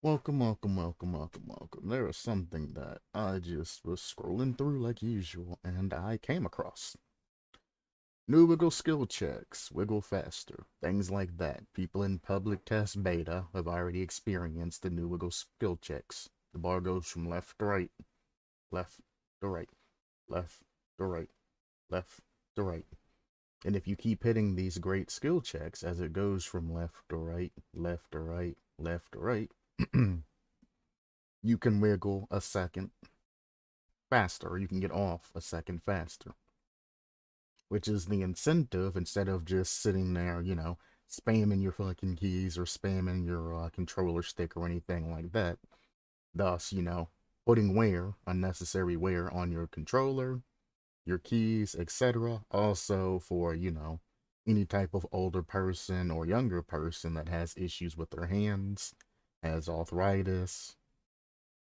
Welcome, welcome, welcome, welcome, welcome. There was something that I just was scrolling through like usual, and I came across. New wiggle skill checks, wiggle faster, things like that. People in public test beta have already experienced the new wiggle skill checks. The bar goes from left to right, left to right, left to right, left to right. And if you keep hitting these great skill checks as it goes from left to right, left to right, left to right, you can wiggle a second faster, or you can get off a second faster, which is the incentive instead of just sitting there, spamming your fucking keys or spamming your controller stick or anything like that. Thus, putting wear, unnecessary wear on your controller, your keys, etc. Also for, any type of older person or younger person that has issues with their hands, has arthritis,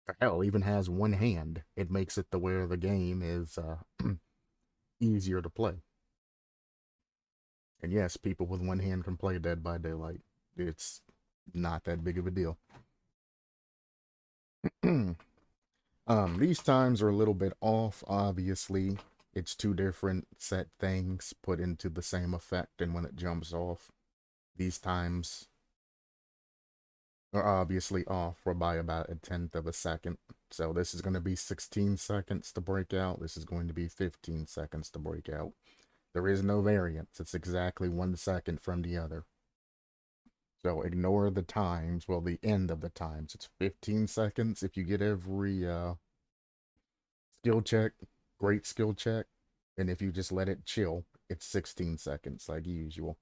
or hell, even has one hand. It makes it to where the game is easier to play. And yes, people with one hand can play Dead by Daylight. It's not that big of a deal. These times are a little bit off, obviously. It's two different set things put into the same effect, and when it jumps off, these times are obviously off for by about a tenth of a second. So this is going to be 16 seconds to break out. This is going to be 15 seconds to break out. There is no variance. It's exactly 1 second from the other. So ignore the times, well, the end of the times. It's 15 seconds if you get every skill check, great skill check. And if you just let it chill, it's 16 seconds like usual.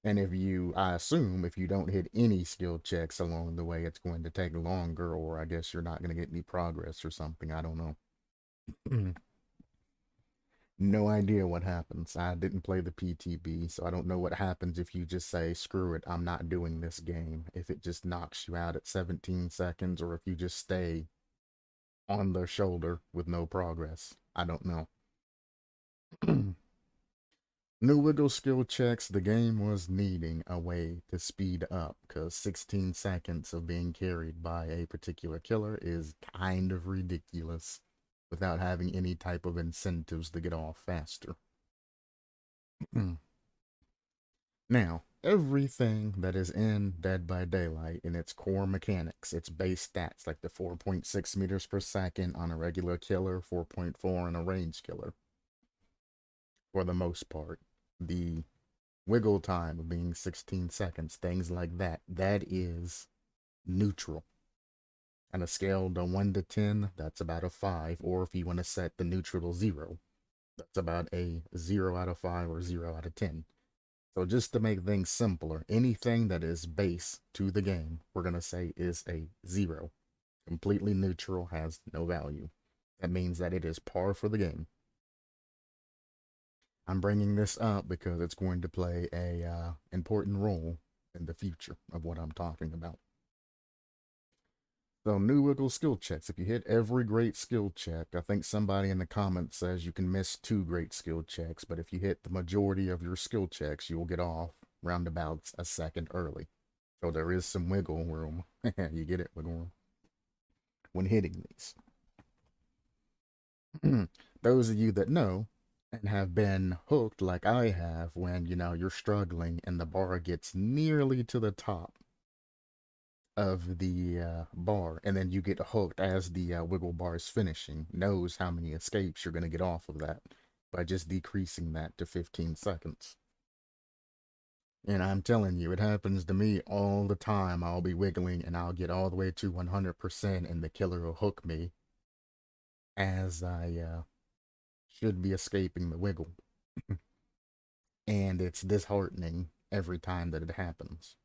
And if you, I assume, if you don't hit any skill checks along the way, it's going to take longer, or I guess you're not going to get any progress or something. I don't know. No idea what happens. I didn't play the PTB, so I don't know what happens if you just say, screw it, I'm not doing this game. If it just knocks you out at 17 seconds, or if you just stay on the shoulder with no progress. I don't know. New wiggle skill checks, the game was needing a way to speed up, because 16 seconds of being carried by a particular killer is kind of ridiculous without having any type of incentives to get off faster. Now, everything that is in Dead by Daylight in its core mechanics, its base stats, like the 4.6 meters per second on a regular killer, 4.4 on a range killer, for the most part, the wiggle time of being 16 seconds, things like that, that is neutral. On a scale to 1 to 10, that's about a 5, or if you want to set the neutral to 0, that's about a 0 out of 5 or 0 out of 10. So just to make things simpler, anything that is base to the game, we're going to say is a 0. Completely neutral, has no value. That means that it is par for the game. I'm bringing this up because it's going to play a important role in the future of what I'm talking about. So new wiggle skill checks. If you hit every great skill check, I think somebody in the comments says you can miss 2 great skill checks, but if you hit the majority of your skill checks, you will get off roundabouts a second early. So there is some wiggle room. You get it, wiggle room, when hitting these. Those of you that know and have been hooked like I have when, you're struggling and the bar gets nearly to the top of the bar, and then you get hooked as the wiggle bar is finishing, knows how many escapes you're going to get off of that by just decreasing that to 15 seconds. And I'm telling you, it happens to me all the time. I'll be wiggling and I'll get all the way to 100%, and the killer will hook me as I should be escaping the wiggle. And it's disheartening every time that it happens.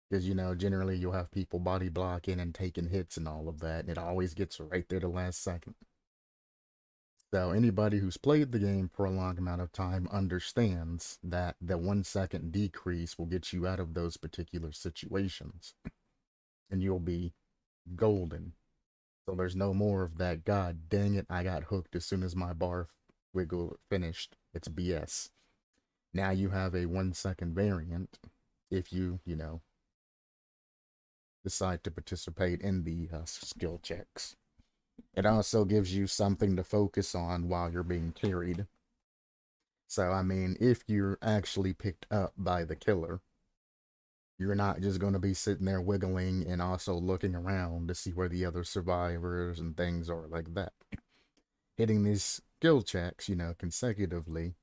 Because, generally you'll have people body blocking and taking hits and all of that, and it always gets right there the last second. So anybody who's played the game for a long amount of time understands that the 1 second decrease will get you out of those particular situations. And you'll be golden. So there's no more of that, God dang it, I got hooked as soon as my bar wiggle finished. It's BS. Now you have a 1 second variant if you decide to participate in the skill checks. It also gives you something to focus on while you're being carried. So, I mean, if you're actually picked up by the killer, you're not just going to be sitting there wiggling and also looking around to see where the other survivors and things are like that. Hitting these skill checks, consecutively,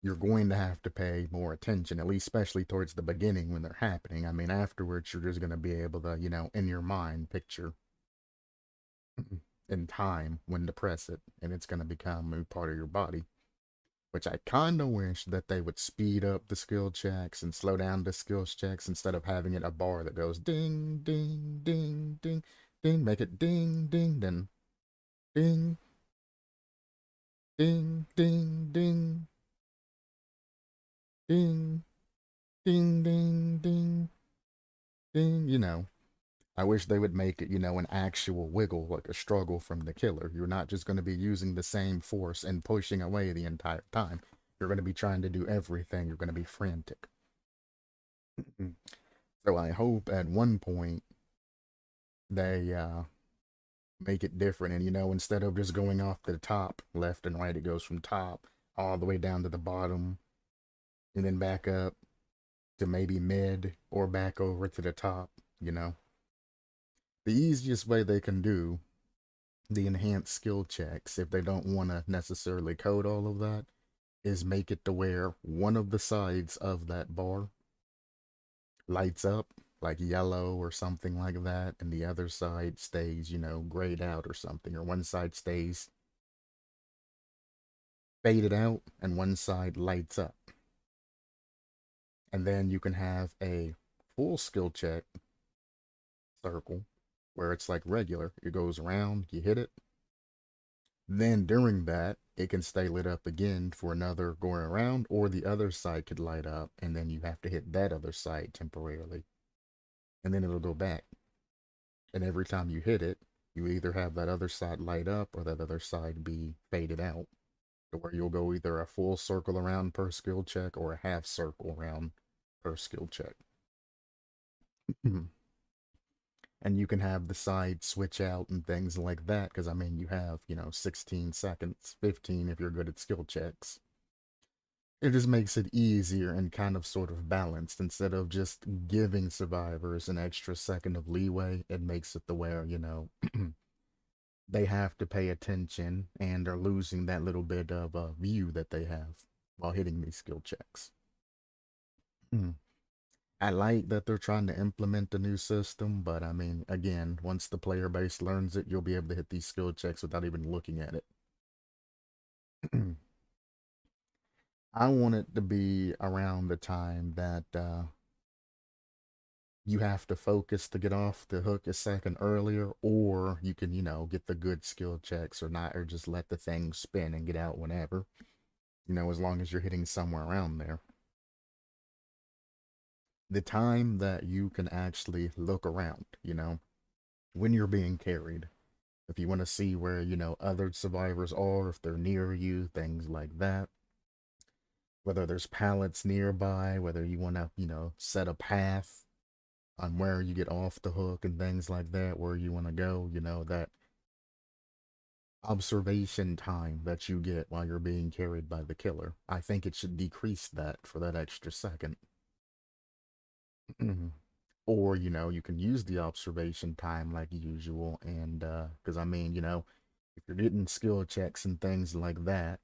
you're going to have to pay more attention, at least especially towards the beginning when they're happening. I mean, afterwards, you're just going to be able to, in your mind, picture in time when to press it, and it's going to become a part of your body. Which I kind of wish that they would speed up the skill checks and slow down the skills checks instead of having it a bar that goes ding, ding, ding, ding, ding, make it ding, ding, then ding, ding, ding, ding, ding, ding, ding, ding, ding, I wish they would make it, an actual wiggle, like a struggle from the killer. You're not just going to be using the same force and pushing away the entire time. You're going to be trying to do everything. You're going to be frantic. So I hope at one point they make it different. And, instead of just going off to the top, left and right, it goes from top all the way down to the bottom and then back up to maybe mid or back over to the top. The easiest way they can do the enhanced skill checks, if they don't want to necessarily code all of that, is make it to where one of the sides of that bar lights up like yellow or something like that, and the other side stays, grayed out or something, or one side stays faded out and one side lights up. And then you can have a full skill check circle where it's like regular. It goes around, you hit it. Then during that, it can stay lit up again for another going around, or the other side could light up, and then you have to hit that other side temporarily. And then it'll go back. And every time you hit it, you either have that other side light up or that other side be faded out. To where you'll go either a full circle around per skill check or a half circle around per skill check. And you can have the side switch out and things like that, because I mean, you have, 16 seconds, 15 if you're good at skill checks. It just makes it easier and kind of sort of balanced. Instead of just giving survivors an extra second of leeway, it makes it the where, they have to pay attention and are losing that little bit of view that they have while hitting these skill checks. I like that they're trying to implement a new system, but I mean, again, once the player base learns it, you'll be able to hit these skill checks without even looking at it. I want it to be around the time that you have to focus to get off the hook a second earlier, or you can, get the good skill checks or not, or just let the thing spin and get out whenever, as long as you're hitting somewhere around there. The time that you can actually look around, when you're being carried. If you want to see where, other survivors are, if they're near you, things like that. Whether there's pallets nearby, whether you want to, set a path on where you get off the hook and things like that, where you want to go, that observation time that you get while you're being carried by the killer. I think it should decrease that for that extra second. Or, you can use the observation time like usual. And, because I mean, if you're getting skill checks and things like that,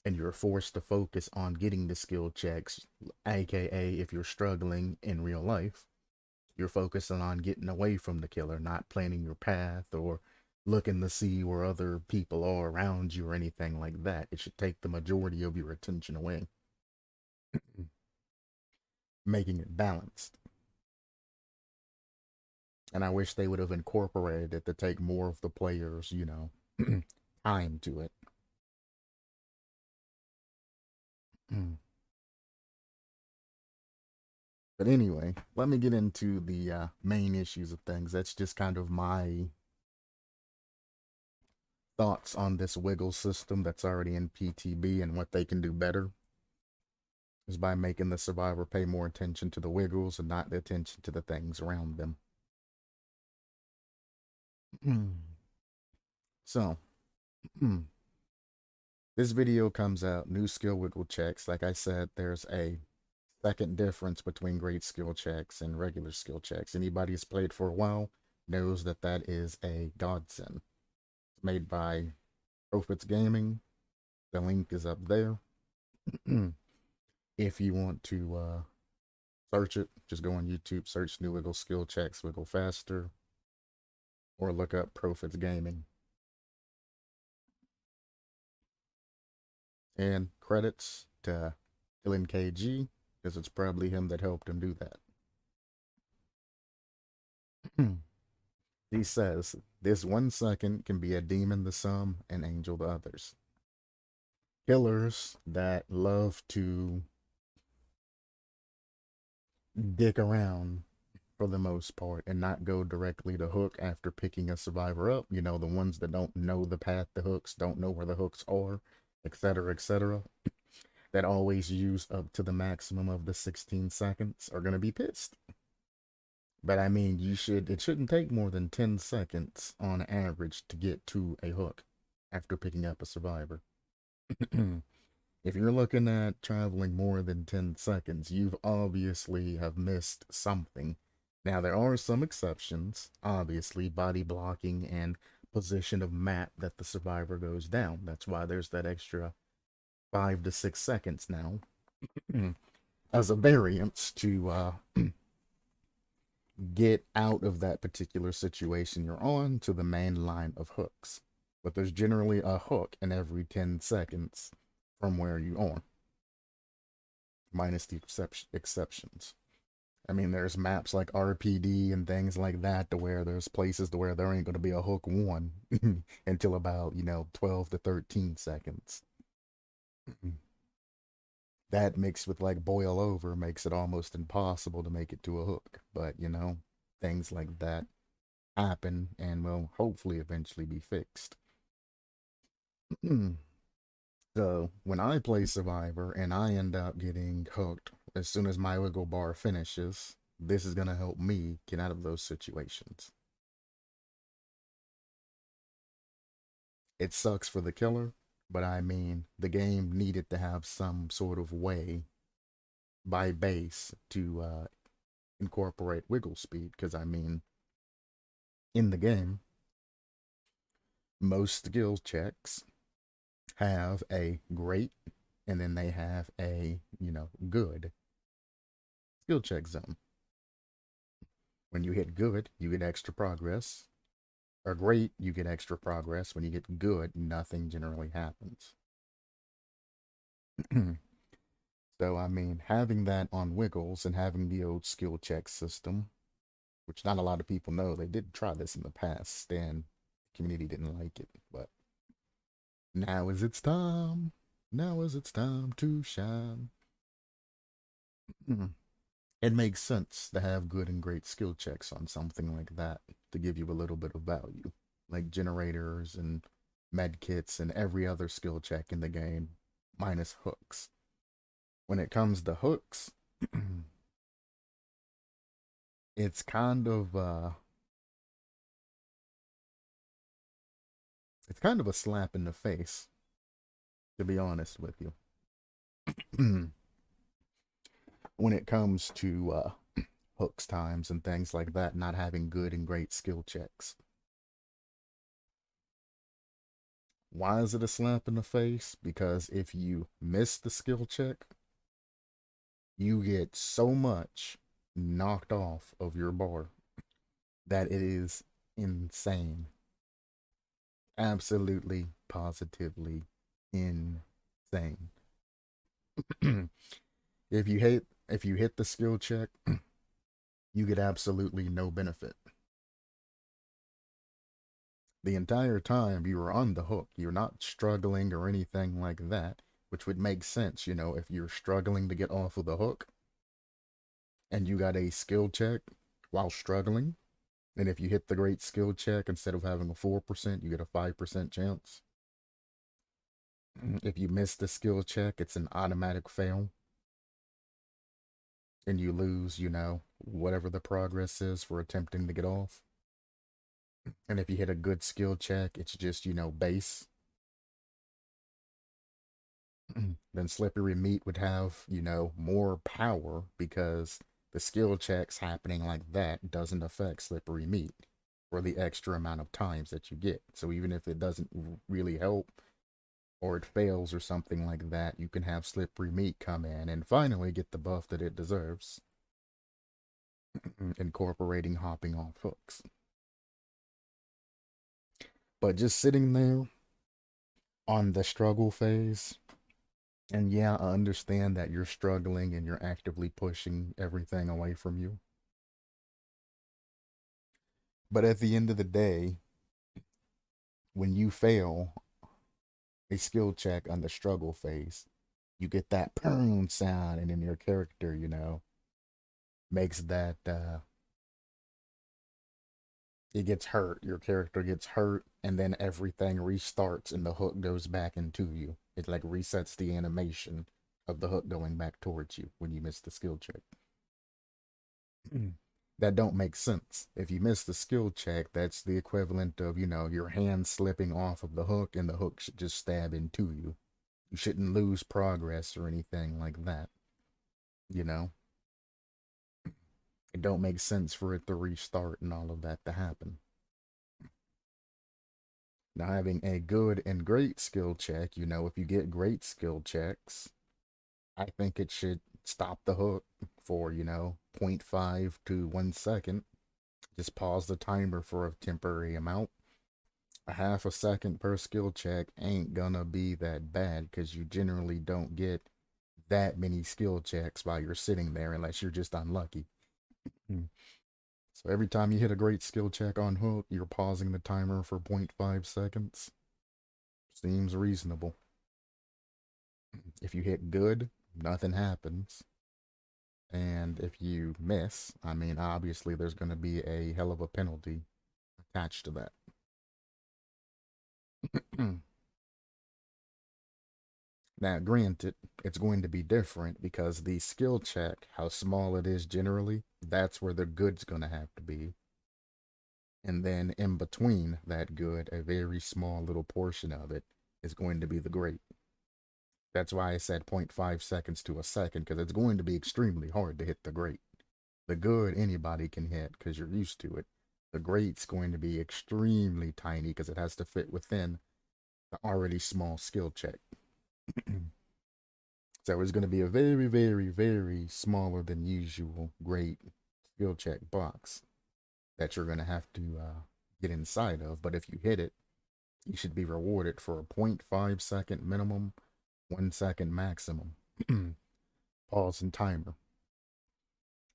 and you're forced to focus on getting the skill checks, aka if you're struggling in real life, you're focusing on getting away from the killer, not planning your path or looking to see where other people are around you or anything like that. It should take the majority of your attention away, making it balanced. And I wish they would have incorporated it to take more of the players, time to it. But anyway, let me get into the main issues of things. That's just kind of my thoughts on this wiggle system that's already in PTB and what they can do better is by making the survivor pay more attention to the wiggles and not the attention to the things around them. So, this video comes out, new skill wiggle checks. Like I said, there's a second difference between great skill checks and regular skill checks. Anybody who's played for a while knows that that is a godsend. It's made by Profits Gaming. The link is up there. If you want to search it, just go on YouTube, search new wiggle skill checks, wiggle faster, or look up Profits Gaming. And credits to Dylan KG, because it's probably him that helped him do that. He says, this 1 second can be a demon to some and angel to others. Killers that love to dick around for the most part and not go directly to hook after picking a survivor up. You know, the ones that don't know the path to hooks, don't know where the hooks are, etc., that always use up to the maximum of the 16 seconds are going to be pissed. But I mean, it shouldn't take more than 10 seconds on average to get to a hook after picking up a survivor. If you're looking at traveling more than 10 seconds, you've obviously have missed something. Now, there are some exceptions, obviously, body blocking and position of map that the survivor goes down. That's why there's that extra 5 to 6 seconds now as a variance to get out of that particular situation you're on to the main line of hooks. But there's generally a hook in every 10 seconds from where you are, minus the exceptions. I mean, there's maps like RPD and things like that to where there's places to where there ain't going to be a hook one until about, 12 to 13 seconds. That mixed with like boil over makes it almost impossible to make it to a hook. But, things like that happen and will hopefully eventually be fixed. So when I play Survivor and I end up getting hooked as soon as my wiggle bar finishes, this is going to help me get out of those situations. It sucks for the killer, but I mean, the game needed to have some sort of way by base to incorporate wiggle speed, because I mean, in the game, most skill checks have a great and then they have a, good skill check zone. When you hit good, you get extra progress. Or great, you get extra progress. When you get good, nothing generally happens. So, I mean, having that on Wiggles and having the old skill check system, which not a lot of people know, they did try this in the past and the community didn't like it. But now is its time. Now is its time to shine. It makes sense to have good and great skill checks on something like that to give you a little bit of value, like generators and med kits and every other skill check in the game, minus hooks. When it comes to hooks, it's kind of a slap in the face, to be honest with you. When it comes to hooks times and things like that, not having good and great skill checks. Why is it a slap in the face? Because if you miss the skill check, you get so much knocked off of your bar that it is insane. Absolutely, positively insane. if you hit the skill check, you get absolutely no benefit. The entire time you are on the hook, you're not struggling or anything like that, which would make sense, if you're struggling to get off of the hook and you got a skill check while struggling, and if you hit the great skill check, instead of having a 4%, you get a 5% chance. If you miss the skill check, it's an automatic fail. And you lose, whatever the progress is for attempting to get off. And if you hit a good skill check, it's just, base. Then slippery meat would have, more power because the skill checks happening like that doesn't affect slippery meat for the extra amount of times that you get. So even if it doesn't really help or it fails or something like that, you can have slippery meat come in and finally get the buff that it deserves, incorporating hopping off hooks. But just sitting there on the struggle phase, and yeah, I understand that you're struggling and you're actively pushing everything away from you. But at the end of the day, when you fail a skill check on the struggle phase, you get that pound sound, and then your character, makes that it gets hurt. Your character gets hurt, and then everything restarts, and the hook goes back into you. It like resets the animation of the hook going back towards you when you miss the skill check. That don't make sense. If you miss the skill check, that's the equivalent of, your hand slipping off of the hook and the hook should just stab into you. You shouldn't lose progress or anything like that. You know? It don't make sense for it to restart and all of that to happen. Now, having a good and great skill check, if you get great skill checks, I think it should stop the hook for, zero point 0.5 to 1 second. Just pause the timer for a temporary amount. A half a second per skill check ain't gonna be that bad because you generally don't get that many skill checks while you're sitting there unless you're just unlucky. Hmm. So every time you hit a great skill check on hook, you're pausing the timer for 0.5 seconds. Seems reasonable. If you hit good, nothing happens. And if you miss, I mean, obviously there's going to be a hell of a penalty attached to that. Now, granted, it's going to be different because the skill check, how small it is generally, that's where the good's going to have to be. And then in between that good, a very small little portion of it is going to be the great. That's why I said 0.5 seconds to a second, because it's going to be extremely hard to hit the great. The good anybody can hit because you're used to it. The great's going to be extremely tiny because it has to fit within the already small skill check. So it's going to be a very, very, very smaller than usual great skill check box that you're going to have to get inside of. But if you hit it, you should be rewarded for a 0.5 second minimum, 1 second maximum. Pause and timer.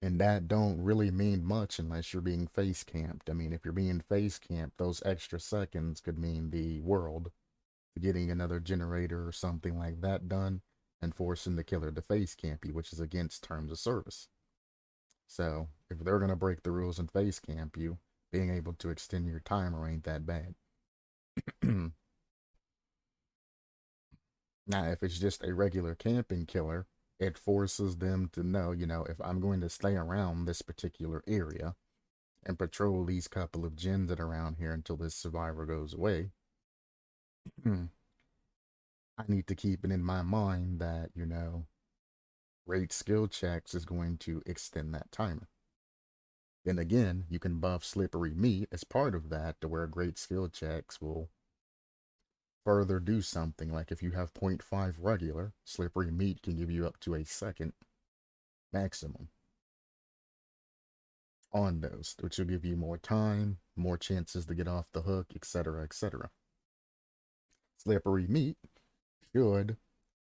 And that don't really mean much unless you're being face camped. I mean, if you're being face camped, those extra seconds could mean the world. Getting another generator or something like that done and forcing the killer to face camp you, which is against terms of service. So if they're gonna break the rules and face camp you, being able to extend your timer ain't that bad. Now, if it's just a regular camping killer, it forces them to know, if I'm going to stay around this particular area and patrol these couple of gens that are around here until this survivor goes away, I need to keep it in my mind that, great skill checks is going to extend that timer. Then again, you can buff slippery meat as part of that to where great skill checks will further do something. Like if you have 0.5 regular, slippery meat can give you up to a second maximum on those, which will give you more time, more chances to get off the hook, etc., etc. Slippery meat should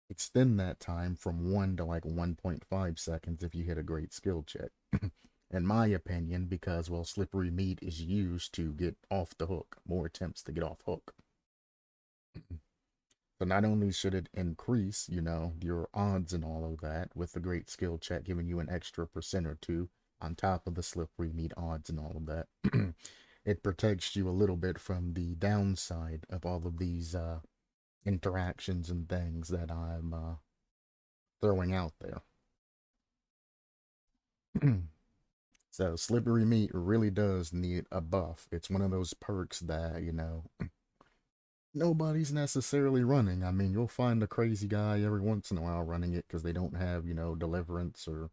extend that time from 1 to like 1.5 seconds if you hit a great skill check. In my opinion, because, well, slippery meat is used to get off the hook, more attempts to get off hook. So not only should it increase, your odds and all of that with the great skill check giving you an extra percent or two on top of the slippery meat odds and all of that, it protects you a little bit from the downside of all of these interactions and things that I'm throwing out there. So slippery meat really does need a buff. It's one of those perks that, nobody's necessarily running. I mean, you'll find a crazy guy every once in a while running it because they don't have, deliverance or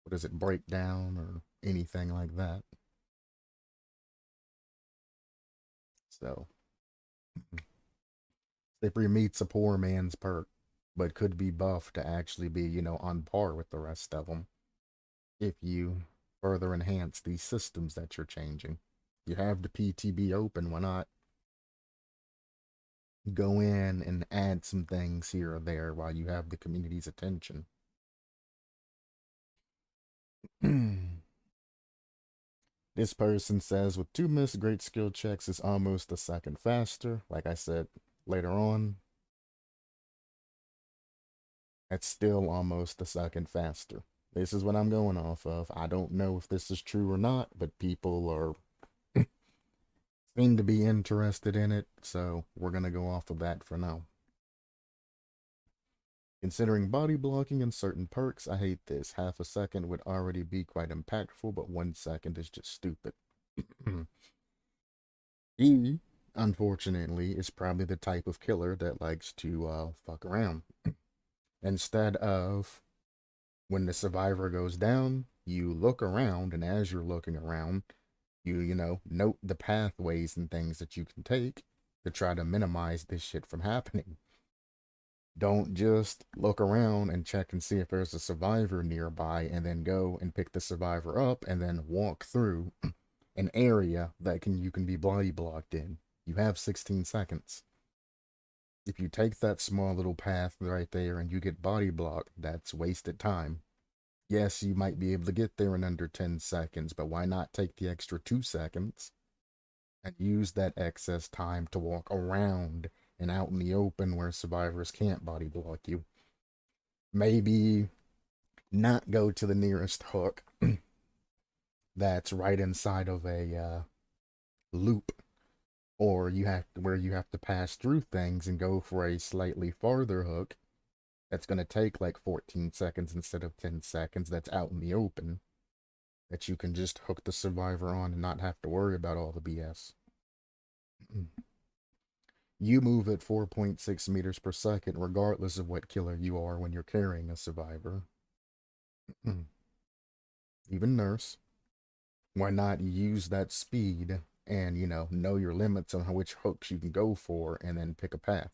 what is it, breakdown or anything like that. So slippery meat's a poor man's perk, but could be buffed to actually be, on par with the rest of them if you further enhance these systems that you're changing. You have the PTB open, why not go in and add some things here or there while you have the community's attention? This person says with 2 missed great skill checks is almost a second faster. Like I said later on, that's still almost a second faster. This is what I'm going off of. I don't know if this is true or not, but people are seem to be interested in it, so we're gonna go off of that for now. Considering body blocking and certain perks, I hate this. Half a second would already be quite impactful, but 1 second is just stupid. He, unfortunately, is probably the type of killer that likes to fuck around. Instead of when the survivor goes down, you look around, and as you're looking around, you note the pathways and things that you can take to try to minimize this shit from happening. Don't just look around and check and see if there's a survivor nearby and then go and pick the survivor up and then walk through an area that you can be body blocked in. You have 16 seconds. If you take that small little path right there and you get body blocked, that's wasted time. Yes, you might be able to get there in under 10 seconds, but why not take the extra 2 seconds and use that excess time to walk around and out in the open where survivors can't body block you? Maybe not go to the nearest hook that's right inside of a loop, or you have to pass through things and go for a slightly farther hook that's going to take like 14 seconds instead of 10 seconds, that's out in the open, that you can just hook the survivor on and not have to worry about all the BS. You move at 4.6 meters per second regardless of what killer you are when you're carrying a survivor. Even nurse. Why not use that speed and, know your limits on which hooks you can go for and then pick a path?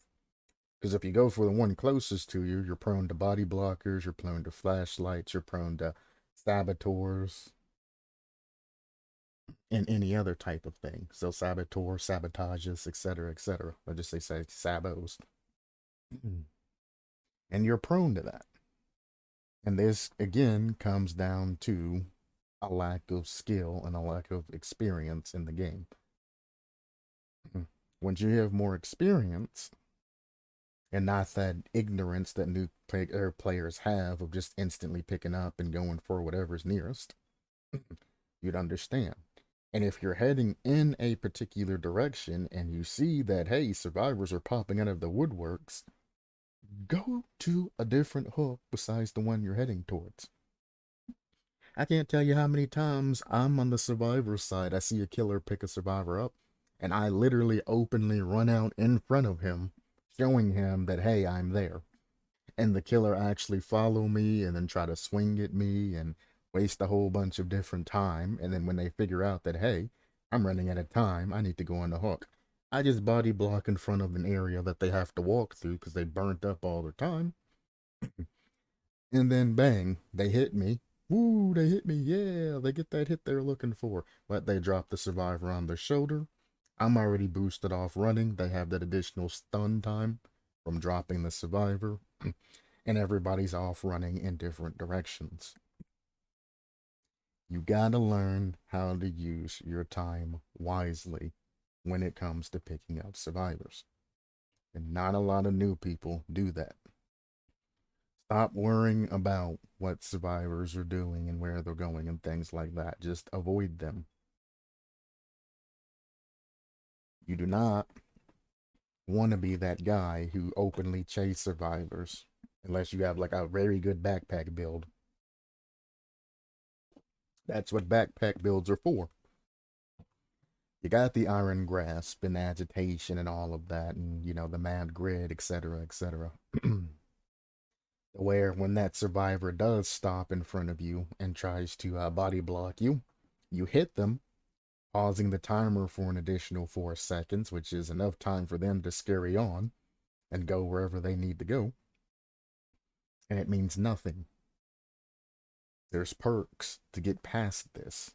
Because if you go for the one closest to you, you're prone to body blockers, you're prone to flashlights, you're prone to saboteurs, and any other type of thing. So saboteur, sabotages, etc., etc. I'll just say sabos. And you're prone to that. And this, again, comes down to a lack of skill and a lack of experience in the game. Once you have more experience, and not that ignorance that new players have of just instantly picking up and going for whatever's nearest, you'd understand. And if you're heading in a particular direction and you see that, hey, survivors are popping out of the woodworks, go to a different hook besides the one you're heading towards. I can't tell you how many times I'm on the survivor side. I see a killer pick a survivor up, and I literally openly run out in front of him, showing him that, hey, I'm there. And the killer actually follow me and then try to swing at me and waste a whole bunch of different time. And then when they figure out that, hey, I'm running out of time, I need to go on the hook, I just body block in front of an area that they have to walk through because they burnt up all their time. And then bang, they hit me. Woo, they hit me. Yeah, they get that hit they're looking for. But they drop the survivor on their shoulder. I'm already boosted off running. They have that additional stun time from dropping the survivor. And everybody's off running in different directions. You gotta learn how to use your time wisely when it comes to picking up survivors. And not a lot of new people do that. Stop worrying about what survivors are doing and where they're going and things like that. Just avoid them. You do not want to be that guy who openly chase survivors unless you have like a very good backpack build. That's what backpack builds are for. You got the iron grasp and agitation and all of that, and the mad grid, etc., etc. Where when that survivor does stop in front of you and tries to body block you, you hit them, pausing the timer for an additional 4 seconds, which is enough time for them to scurry on and go wherever they need to go. And it means nothing. There's perks to get past this,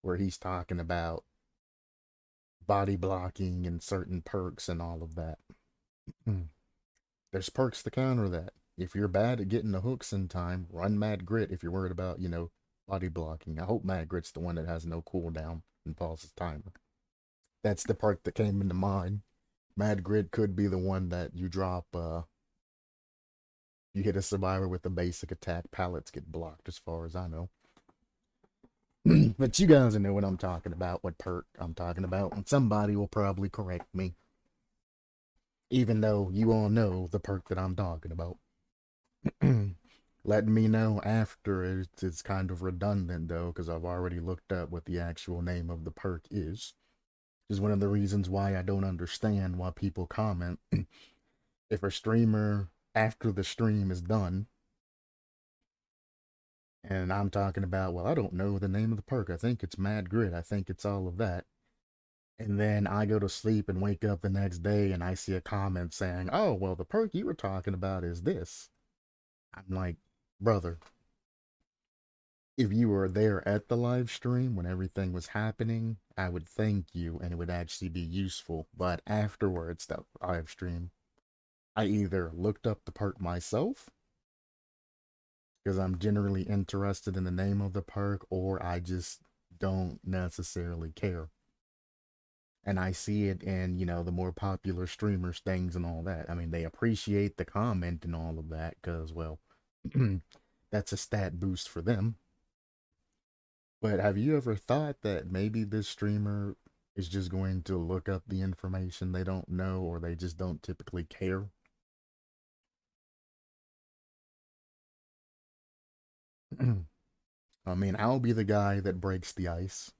where he's talking about body blocking and certain perks and all of that. There's perks to counter that. If you're bad at getting the hooks in time, run Mad Grit if you're worried about, body blocking. I hope Mad Grit's the one that has no cooldown and pauses timer. That's the perk that came into mind. Mad Grit could be the one that you drop, you hit a survivor with a basic attack, pallets get blocked, as far as I know. But you guys know what I'm talking about, what perk I'm talking about, and somebody will probably correct me. Even though you all know the perk that I'm talking about. Letting me know after it's kind of redundant though, because I've already looked up what the actual name of the perk is. Is one of the reasons why I don't understand why people comment if a streamer after the stream is done and I'm talking about, well, I don't know the name of the perk. I think it's Mad Grit. I think it's all of that. And then I go to sleep and wake up the next day and I see a comment saying, oh, well, the perk you were talking about is this. I'm like, brother, if you were there at the live stream when everything was happening, I would thank you and it would actually be useful. But afterwards, that live stream, I either looked up the perk myself because I'm generally interested in the name of the perk, or I just don't necessarily care. And I see it in, the more popular streamers' things and all that. I mean, they appreciate the comment and all of that because, well, that's a stat boost for them. But have you ever thought that maybe this streamer is just going to look up the information they don't know or they just don't typically care? I mean, I'll be the guy that breaks the ice.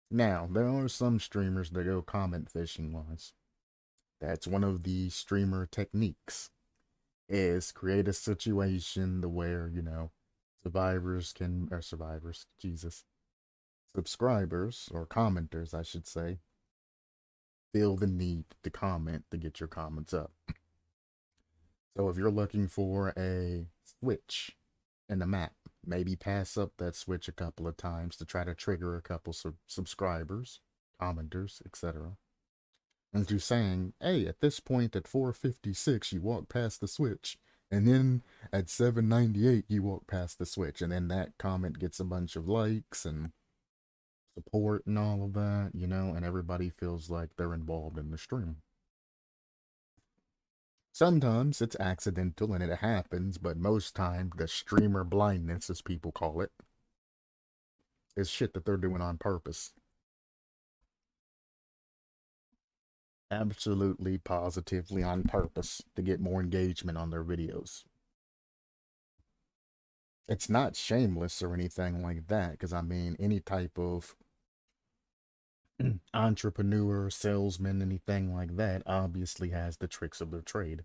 Now, there are some streamers that go comment fishing wise. That's one of the streamer techniques, is create a situation to where, survivors can, or survivors, Jesus, subscribers, or commenters, I should say, feel the need to comment to get your comments up. So if you're looking for a switch in the map, maybe pass up that switch a couple of times to try to trigger a couple subscribers, commenters, etc. And you're saying, hey, at this point at 456, you walk past the switch. And then at 798, you walk past the switch. And then that comment gets a bunch of likes and support and all of that, and everybody feels like they're involved in the stream. Sometimes it's accidental and it happens, but most time the streamer blindness, as people call it, is shit that they're doing on purpose. Absolutely, positively on purpose to get more engagement on their videos. It's not shameless or anything like that, because I mean, any type of entrepreneur, salesman, anything like that obviously has the tricks of their trade.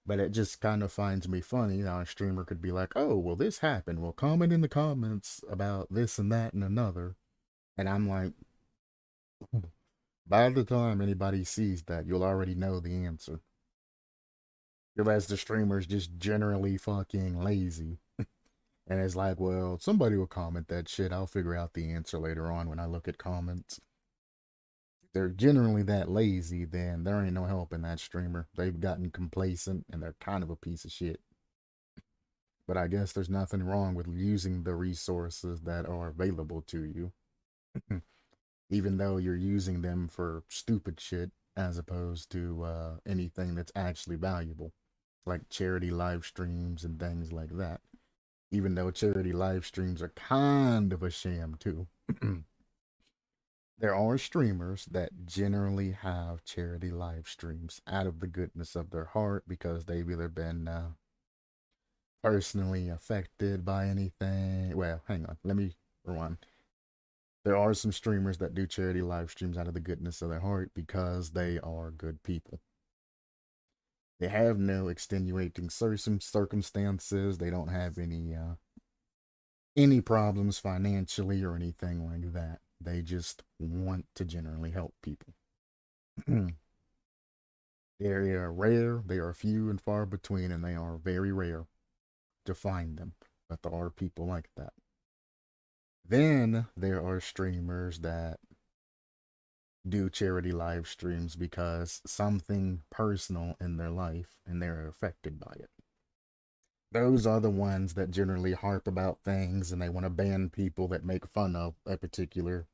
But it just kind of finds me funny how a streamer could be like, oh, well, this happened. Well, comment in the comments about this and that and another. And I'm like, by the time anybody sees that, you'll already know the answer. Because the streamer's just generally fucking lazy. And it's like, well, somebody will comment that shit. I'll figure out the answer later on when I look at comments. If they're generally that lazy, then there ain't no help in that streamer. They've gotten complacent and they're kind of a piece of shit. But I guess there's nothing wrong with using the resources that are available to you, even though you're using them for stupid shit as opposed to anything that's actually valuable, like charity live streams and things like that. Even though charity live streams are kind of a sham too. There are streamers that generally have charity live streams out of the goodness of their heart because they've either been personally affected by anything. Well, hang on, let me rewind. There are some streamers that do charity live streams out of the goodness of their heart because they are good people. They have no extenuating circumstances. They don't have any problems financially or anything like that. They just want to generally help people. They are rare, they are few and far between, and they are very rare to find them. But there are people like that. Then there are streamers that do charity live streams because something personal in their life and they're affected by it. Those are the ones that generally harp about things and they want to ban people that make fun of a particular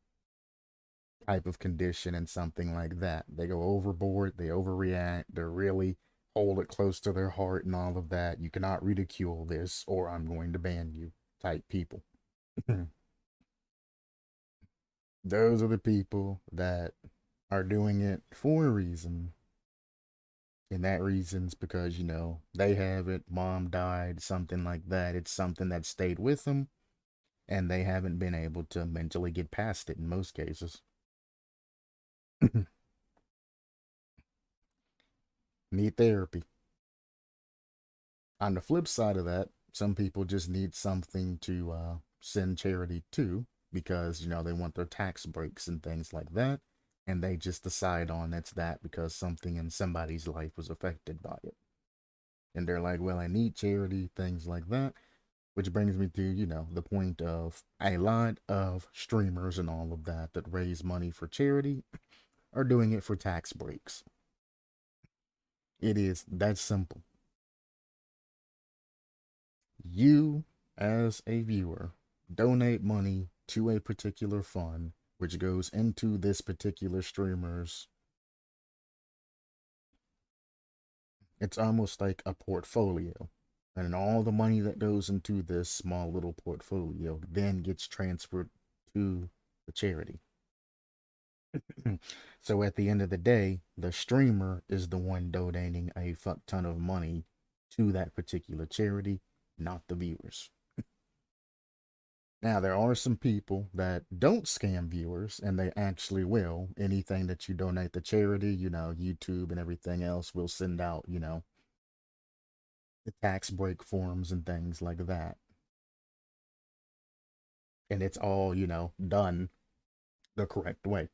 type of condition and something like that. They go overboard, they overreact, they really hold it close to their heart and all of that. You cannot ridicule this or I'm going to ban you type people. Those are the people that are doing it for a reason. And that reason's because, they have it, mom died, something like that. It's something that stayed with them, and they haven't been able to mentally get past it in most cases. Need therapy. On the flip side of that, some people just need something to send charity to because, they want their tax breaks and things like that. And they just decide on it's that because something in somebody's life was affected by it. And they're like, well, I need charity, things like that. Which brings me to, the point of a lot of streamers and all of that that raise money for charity are doing it for tax breaks. It is that simple. You, as a viewer, donate money to a particular fund, which goes into this particular streamer's. It's almost like a portfolio. And all the money that goes into this small little portfolio then gets transferred to the charity. So at the end of the day, the streamer is the one donating a fuck ton of money to that particular charity, not the viewers. Now, there are some people that don't scam viewers and they actually will. Anything that you donate to charity, YouTube and everything else will send out, the tax break forms and things like that. And it's all, done the correct way.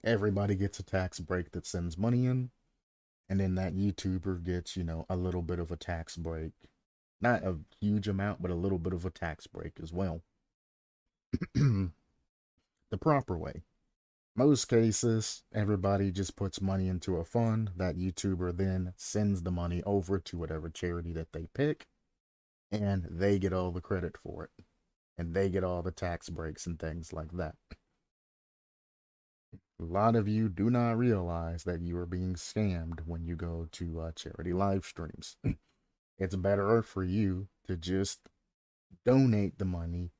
Everybody gets a tax break that sends money in, and then that YouTuber gets, a little bit of a tax break. Not a huge amount, but a little bit of a tax break as well. The proper way. Most cases, everybody just puts money into a fund. That YouTuber then sends the money over to whatever charity that they pick, and they get all the credit for it. And they get all the tax breaks and things like that. A lot of you do not realize that you are being scammed when you go to charity live streams. It's better for you to just donate the money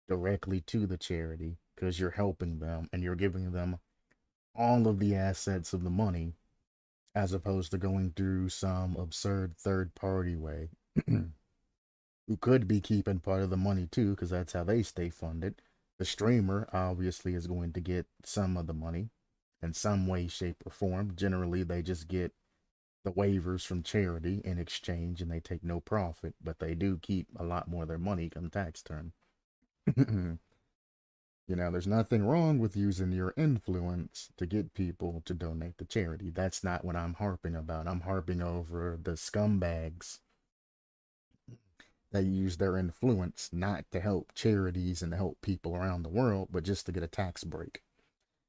directly to the charity because you're helping them and you're giving them all of the assets of the money as opposed to going through some absurd third party way who could be keeping part of the money too because that's how they stay funded. The streamer obviously is going to get some of the money in some way, shape, or form. Generally, they just get the waivers from charity in exchange and they take no profit, but they do keep a lot more of their money come tax time. There's nothing wrong with using your influence to get people to donate to charity. That's not what I'm harping about. I'm harping over the scumbags that use their influence not to help charities and to help people around the world, but just to get a tax break.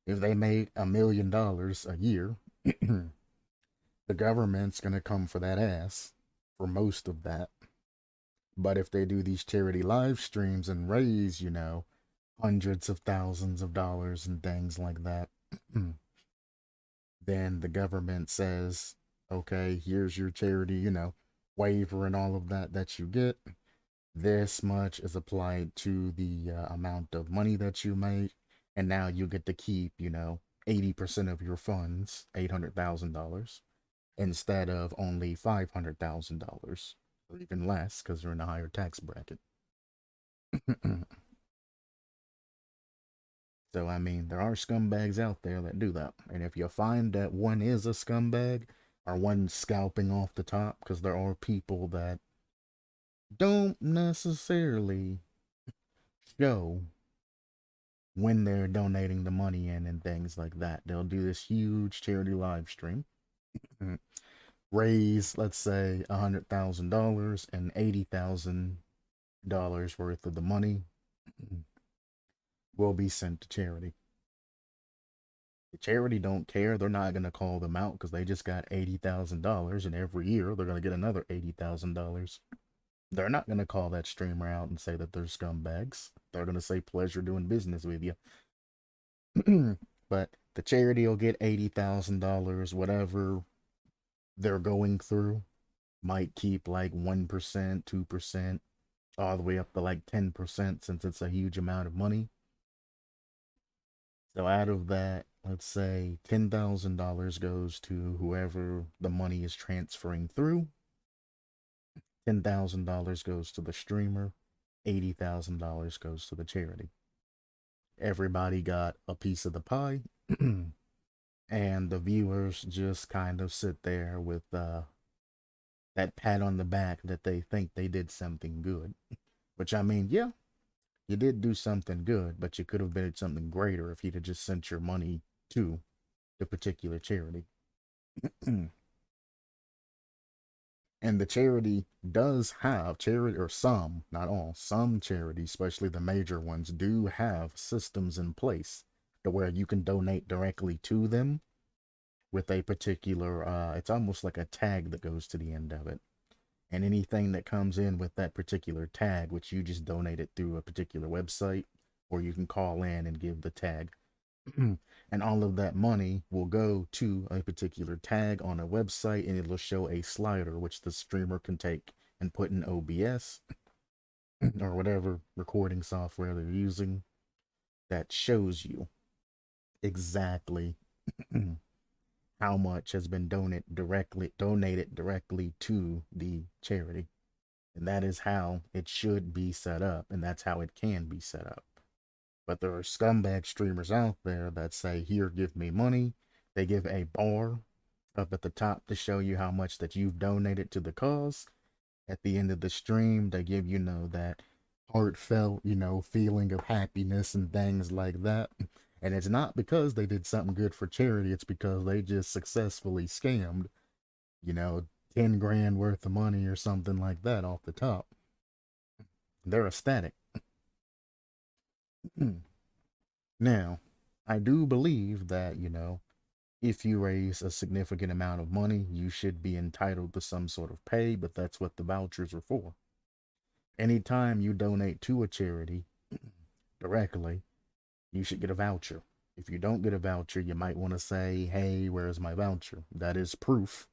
If they made $1 million a year, the government's going to come for that ass for most of that. But if they do these charity live streams and raise, hundreds of thousands of dollars and things like that, then the government says, okay, here's your charity, waiver and all of that you get. This much is applied to the amount of money that you make, and now you get to keep, 80% of your funds, $800,000, instead of only $500,000, or even less because they're in a higher tax bracket. So, I mean, there are scumbags out there that do that. And if you find that one is a scumbag or one scalping off the top, because there are people that don't necessarily show when they're donating the money in and things like that. They'll do this huge charity live stream, raise, let's say, $100,000, and $80,000 worth of the money will be sent to charity. The charity don't care. They're not going to call them out because they just got $80,000, and every year they're going to get another $80,000. They're not going to call that streamer out and say that they're scumbags. They're going to say pleasure doing business with you. But the charity will get $80,000, whatever they're going through. Might keep like 1%, 2%, all the way up to like 10% since it's a huge amount of money. So out of that, let's say $10,000 goes to whoever the money is transferring through. $10,000 goes to the streamer. $80,000 goes to the charity. Everybody got a piece of the pie. And the viewers just kind of sit there with that pat on the back that they think they did something good. Which, I mean, yeah, you did do something good, but you could have done something greater if you'd have just sent your money to the particular charity. And the charity does have charity, or some, not all, some charities, especially the major ones, do have systems in place to where you can donate directly to them with a particular, it's almost like a tag that goes to the end of it. And anything that comes in with that particular tag, which you just donate it through a particular website, or you can call in and give the tag. And all of that money will go to a particular tag on a website, and it'll show a slider which the streamer can take and put in OBS or whatever recording software they're using that shows you exactly how much has been donated directly to the charity. And that is how it should be set up, and that's how it can be set up. But there are scumbag streamers out there that say, here, give me money. They give a bar up at the top to show you how much that you've donated to the cause. At the end of the stream, they give, that heartfelt, feeling of happiness and things like that. And it's not because they did something good for charity, it's because they just successfully scammed, 10 grand worth of money or something like that off the top. They're ecstatic. Now, I do believe that, if you raise a significant amount of money, you should be entitled to some sort of pay, but that's what the vouchers are for. Anytime you donate to a charity directly, you should get a voucher. If you don't get a voucher, you might want to say, hey, where's my voucher? That is proof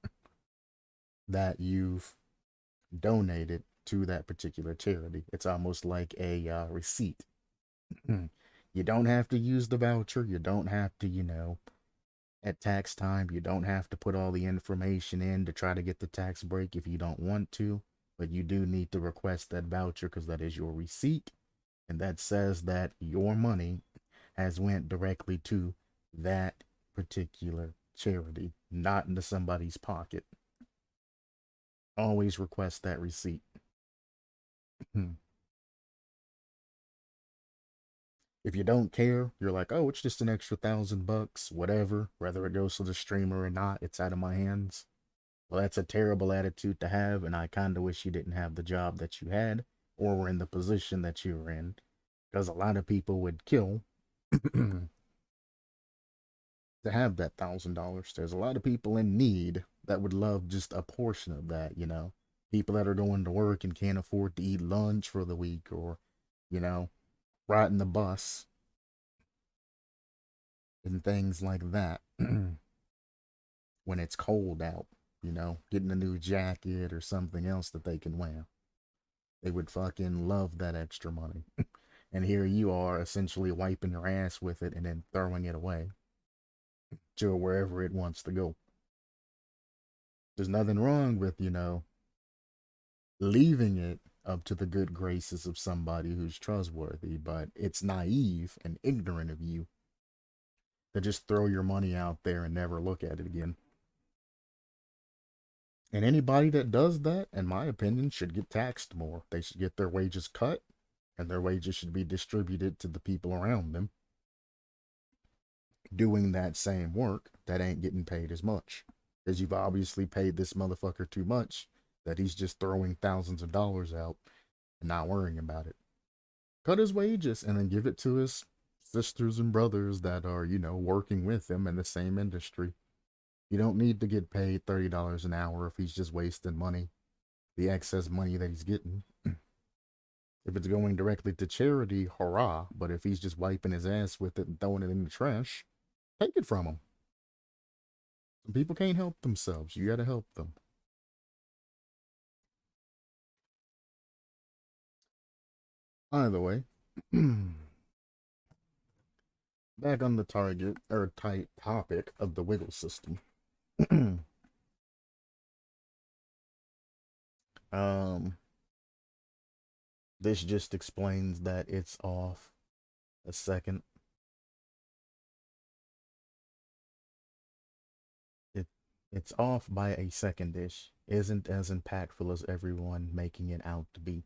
that you've donated to that particular charity. It's almost like a receipt. You don't have to use the voucher. You don't have to, at tax time, you don't have to put all the information in to try to get the tax break if you don't want to. But you do need to request that voucher because that is your receipt. And that says that your money has went directly to that particular charity, not into somebody's pocket. Always request that receipt. If you don't care, you're like, oh, it's just an extra $1,000, whatever, whether it goes to the streamer or not, it's out of my hands. Well, that's a terrible attitude to have, and I kind of wish you didn't have the job that you had or were in the position that you were in, because a lot of people would kill to have that $1,000. There's a lot of people in need that would love just a portion of that, people that are going to work and can't afford to eat lunch for the week, or, riding the bus and things like that when it's cold out, getting a new jacket or something else that they can wear. They would fucking love that extra money. And here you are essentially wiping your ass with it and then throwing it away to wherever it wants to go. There's nothing wrong with, leaving it up to the good graces of somebody who's trustworthy, but it's naive and ignorant of you to just throw your money out there and never look at it again. And anybody that does that, in my opinion, should get taxed more. They should get their wages cut, and their wages should be distributed to the people around them doing that same work that ain't getting paid as much. Because you've obviously paid this motherfucker too much that he's just throwing thousands of dollars out and not worrying about it. Cut his wages and then give it to his sisters and brothers that are, working with him in the same industry. You don't need to get paid $30 an hour if he's just wasting money, the excess money that he's getting. If it's going directly to charity, hurrah. But if he's just wiping his ass with it and throwing it in the trash, take it from him. Some people can't help themselves. You gotta help them. Either way, back on the target or tight topic of the wiggle system. um, this just explains that it's off a second. It it's off by a second-ish. Isn't as impactful as everyone making it out to be.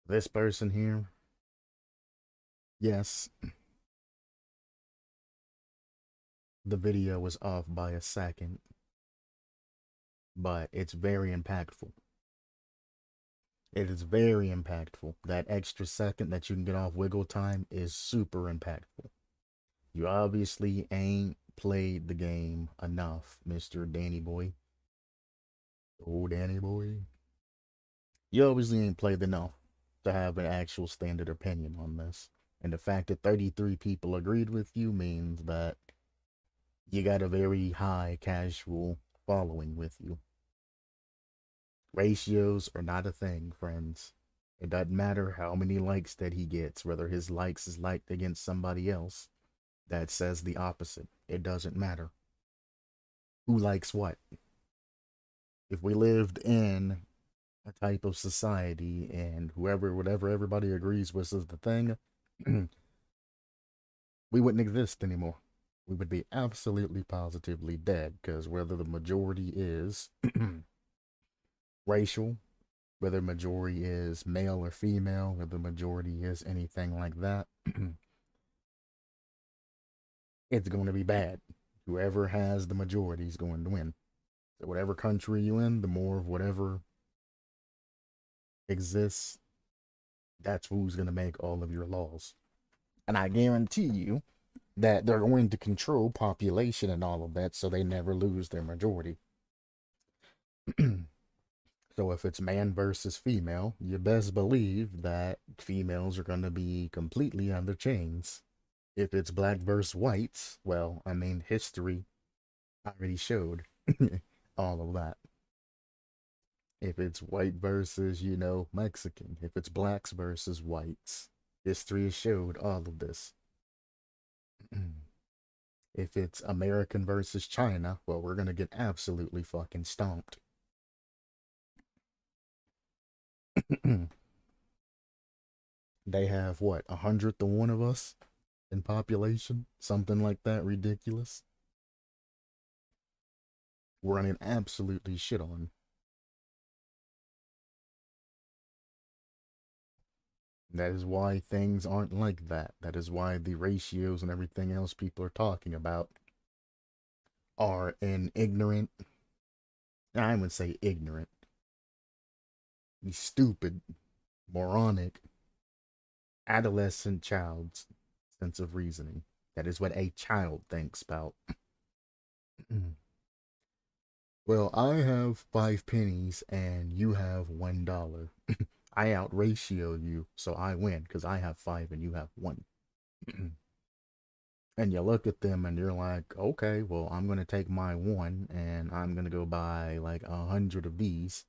This person here, yes, the video was off by a second, but it's very impactful. It is very impactful. That extra second that you can get off wiggle time is super impactful. You obviously ain't played the game enough, Mr. Danny Boy. Oh, Danny Boy. You obviously ain't played enough to have an actual standard opinion on this. And the fact that 33 people agreed with you means that you got a very high casual following with you. Ratios are not a thing, friends. It doesn't matter how many likes that he gets, whether his likes is liked against somebody else that says the opposite. It doesn't matter. Who likes what? If we lived in a type of society and whatever everybody agrees with is the thing, we wouldn't exist anymore. We would be absolutely positively dead because whether the majority is racial, whether majority is male or female, whether majority is anything like that, it's going to be bad. Whoever has the majority is going to win. So whatever country you in, the more of whatever exists, that's who's going to make all of your laws. And I guarantee you that they're going to control population and all of that so they never lose their majority. So if it's man versus female, you best believe that females are going to be completely on their chains. If it's black versus whites, well, I mean, history already showed all of that. If it's white versus, Mexican, if it's blacks versus whites, history has showed all of this. If it's American versus China, well, we're gonna get absolutely fucking stomped. They have what, 100 to 1 of us in population? Something like that, ridiculous. We're running absolutely shit on. That is why things aren't like that. That is why the ratios and everything else people are talking about are an ignorant, I would say ignorant, stupid, moronic, adolescent child's sense of reasoning. That is what a child thinks about. Well, I have 5 pennies and you have $1. I out ratio you, so I win because I have 5 and you have 1. And you look at them and you're like, okay, well, I'm going to take my 1 and I'm going to go buy like 100 of these.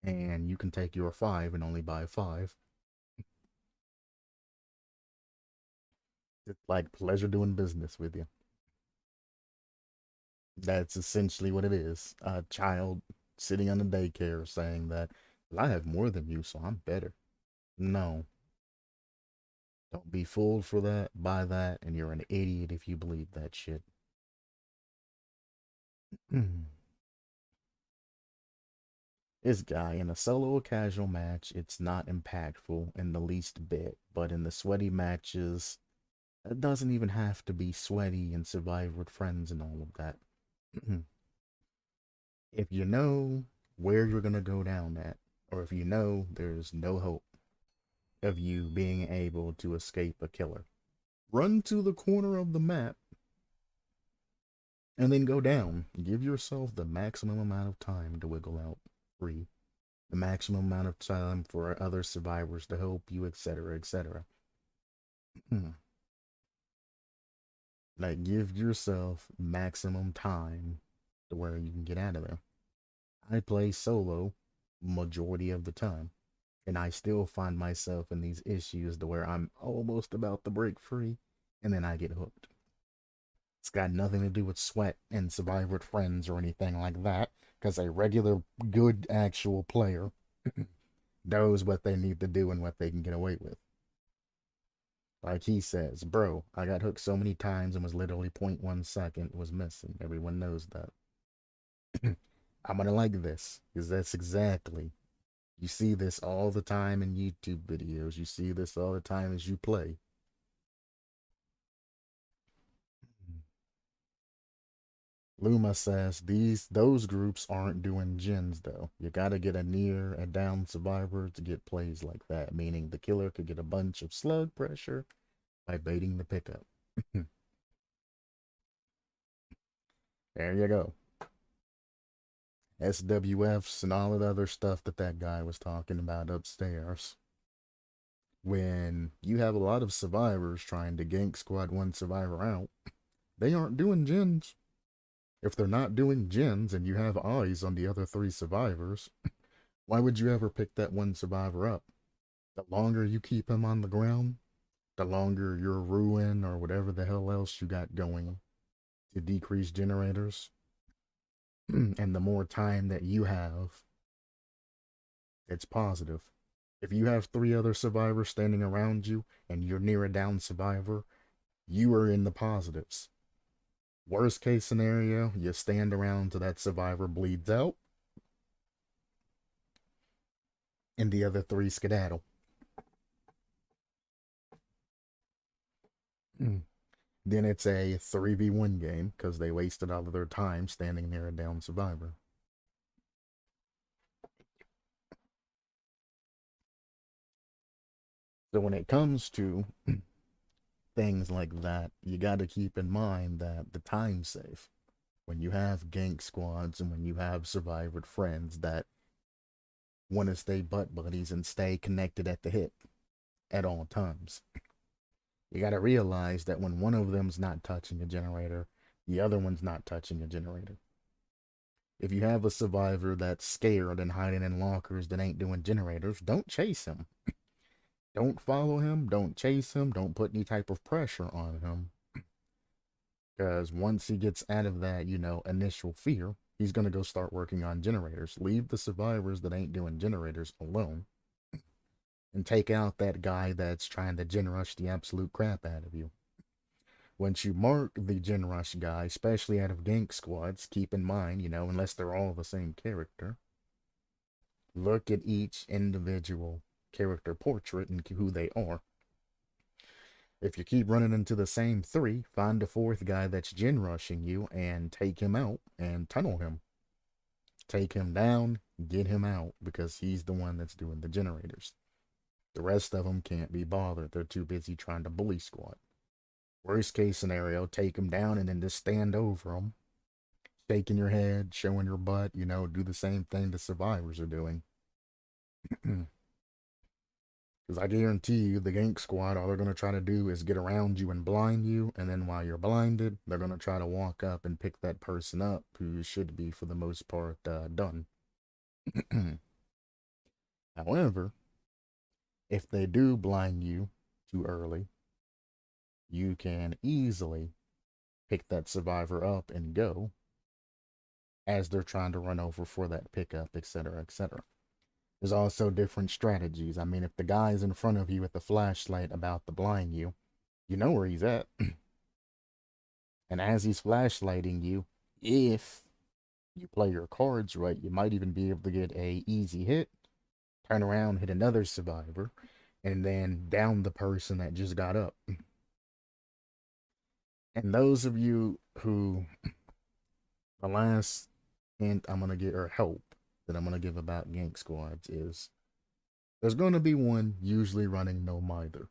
And you can take your 5 and only buy 5. It's like pleasure doing business with you. That's essentially what it is. A child sitting on a daycare saying that, well, I have more than you, so I'm better. No, don't be fooled for that, by that, and you're an idiot if you believe that shit. This guy in a solo or casual match, it's not impactful in the least bit, but in the sweaty matches, it doesn't even have to be sweaty and survive with friends and all of that. If you know where you're gonna go down at, or if you know there's no hope of you being able to escape a killer, run to the corner of the map and then go down. Give yourself the maximum amount of time to wiggle out free, the maximum amount of time for other survivors to help you, etc., etc. Like, give yourself maximum time to where you can get out of there. I play solo majority of the time, and I still find myself in these issues to where I'm almost about to break free, and then I get hooked. It's got nothing to do with sweat and survive with friends or anything like that, because a regular, good, actual player knows what they need to do and what they can get away with. Like he says, bro, I got hooked so many times and was literally point 0.1 second was missing. Everyone knows that. I'm gonna like this, because that's exactly. You see this all the time in YouTube videos. You see this all the time as you play. Luma says those groups aren't doing gens though. You gotta get a near a down survivor to get plays like that, meaning the killer could get a bunch of slug pressure by baiting the pickup. There you go. SWFs and all of the other stuff that that guy was talking about upstairs. When you have a lot of survivors trying to gank squad one survivor out, they aren't doing gens. If they're not doing gens and you have eyes on the other three survivors, why would you ever pick that one survivor up? The longer you keep him on the ground, the longer your ruin or whatever the hell else you got going to decrease generators, and the more time that you have, it's positive. If you have three other survivors standing around you and you're near a down survivor, you are in the positives. Worst case scenario, you stand around till that survivor bleeds out and the other three skedaddle. Then it's a 3v1 game because they wasted all of their time standing near a down survivor. So when it comes to things like that, you got to keep in mind that the time's safe. When you have gank squads and when you have survivor friends that want to stay butt buddies and stay connected at the hip at all times, you got to realize that when one of them's not touching a generator, the other one's not touching a generator. If you have a survivor that's scared and hiding in lockers that ain't doing generators, don't chase him. Don't follow him. Don't chase him. Don't put any type of pressure on him. Because once he gets out of that, initial fear, he's going to go start working on generators. Leave the survivors that ain't doing generators alone. And take out that guy that's trying to gen rush the absolute crap out of you. Once you mark the gen rush guy, especially out of gank squads, keep in mind, unless they're all the same character, look at each individual character portrait and who they are. If you keep running into the same three, find a fourth guy that's gen rushing you and take him out and tunnel him. Take him down, get him out, because he's the one that's doing the generators. The rest of them can't be bothered. They're too busy trying to bully squad. Worst case scenario, take him down and then just stand over him, shaking your head, showing your butt, do the same thing the survivors are doing. Because I guarantee you, the gank squad, all they're going to try to do is get around you and blind you. And then while you're blinded, they're going to try to walk up and pick that person up who should be, for the most part, done. However, if they do blind you too early, you can easily pick that survivor up and go as they're trying to run over for that pickup, etc., etc. There's also different strategies. I mean, if the guy's in front of you with the flashlight about to blind you, you know where he's at. And as he's flashlighting you, if you play your cards right, you might even be able to get a easy hit, turn around, hit another survivor, and then down the person that just got up. And those of you who, the last hint I'm gonna get, or help that I'm gonna give about gank squads is there's gonna be one usually running no mither.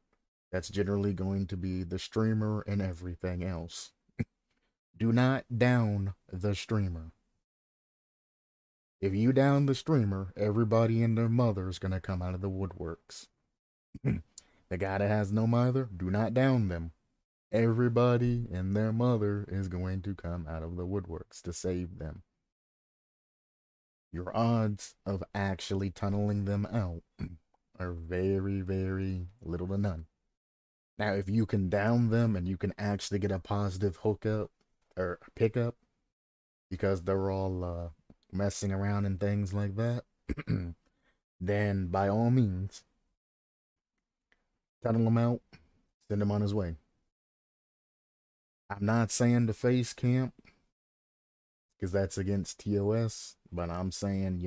That's generally going to be the streamer and everything else. Do not down the streamer. If you down the streamer, everybody and their mother is gonna come out of the woodworks. The guy that has no mither, do not down them. Everybody and their mother is going to come out of the woodworks to save them. Your odds of actually tunneling them out are very, very little to none. Now, if you can down them and you can actually get a positive hookup or pickup because they're all messing around and things like that, then by all means, tunnel him out, send him on his way. I'm not saying to face camp because that's against TOS, but I'm saying,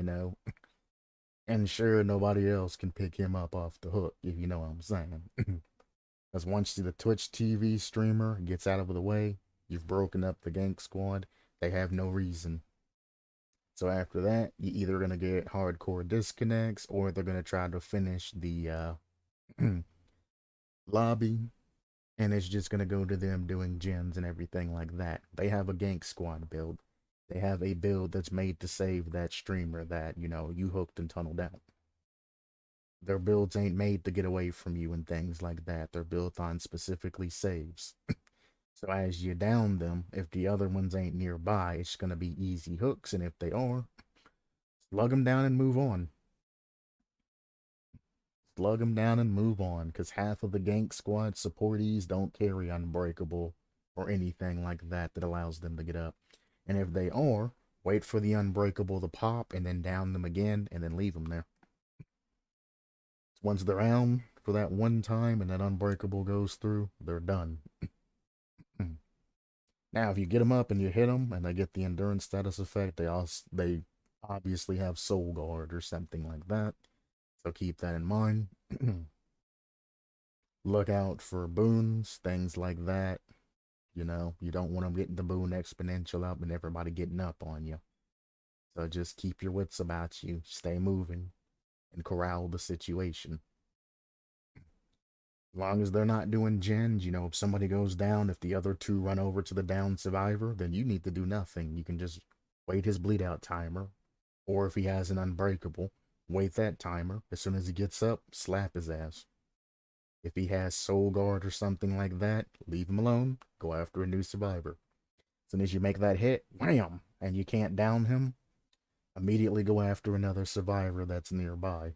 ensure nobody else can pick him up off the hook, if you know what I'm saying. Because once the Twitch TV streamer gets out of the way, you've broken up the gank squad. They have no reason. So after that, you're either going to get hardcore disconnects or they're going to try to finish the lobby. And it's just going to go to them doing gens and everything like that. They have a gank squad build. They have a build that's made to save that streamer that, you hooked and tunneled out. Their builds ain't made to get away from you and things like that. They're built on specifically saves. So as you down them, if the other ones ain't nearby, it's going to be easy hooks. And if they are, slug them down and move on. Slug them down and move on. Because half of the gank squad supportees don't carry Unbreakable or anything like that that allows them to get up. And if they are, wait for the Unbreakable to pop and then down them again and then leave them there. Once they're down for that one time and that Unbreakable goes through, they're done. Now, if you get them up and you hit them and they get the endurance status effect, they obviously have Soul Guard or something like that. So keep that in mind. Look out for boons, things like that. You don't want them getting the boon exponential up and everybody getting up on you. So just keep your wits about you, stay moving, and corral the situation. As long as they're not doing gens, if somebody goes down, if the other two run over to the down survivor, then you need to do nothing. You can just wait his bleed out timer. Or if he has an unbreakable, wait that timer. As soon as he gets up, slap his ass. If he has soul guard or something like that, leave him alone. Go after a new survivor. As soon as you make that hit, wham, and you can't down him, immediately go after another survivor that's nearby.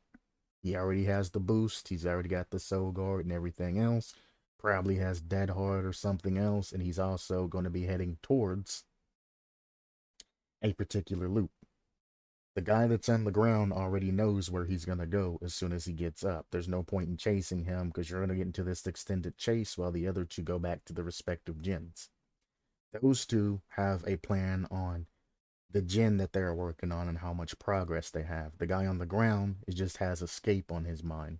He already has the boost. He's already got the soul guard and everything else. Probably has dead hard or something else. And he's also going to be heading towards a particular loop. The guy that's on the ground already knows where he's going to go as soon as he gets up. There's no point in chasing him because you're going to get into this extended chase while the other two go back to the respective gens. Those two have a plan on the gen that they're working on and how much progress they have. The guy on the ground just has escape on his mind.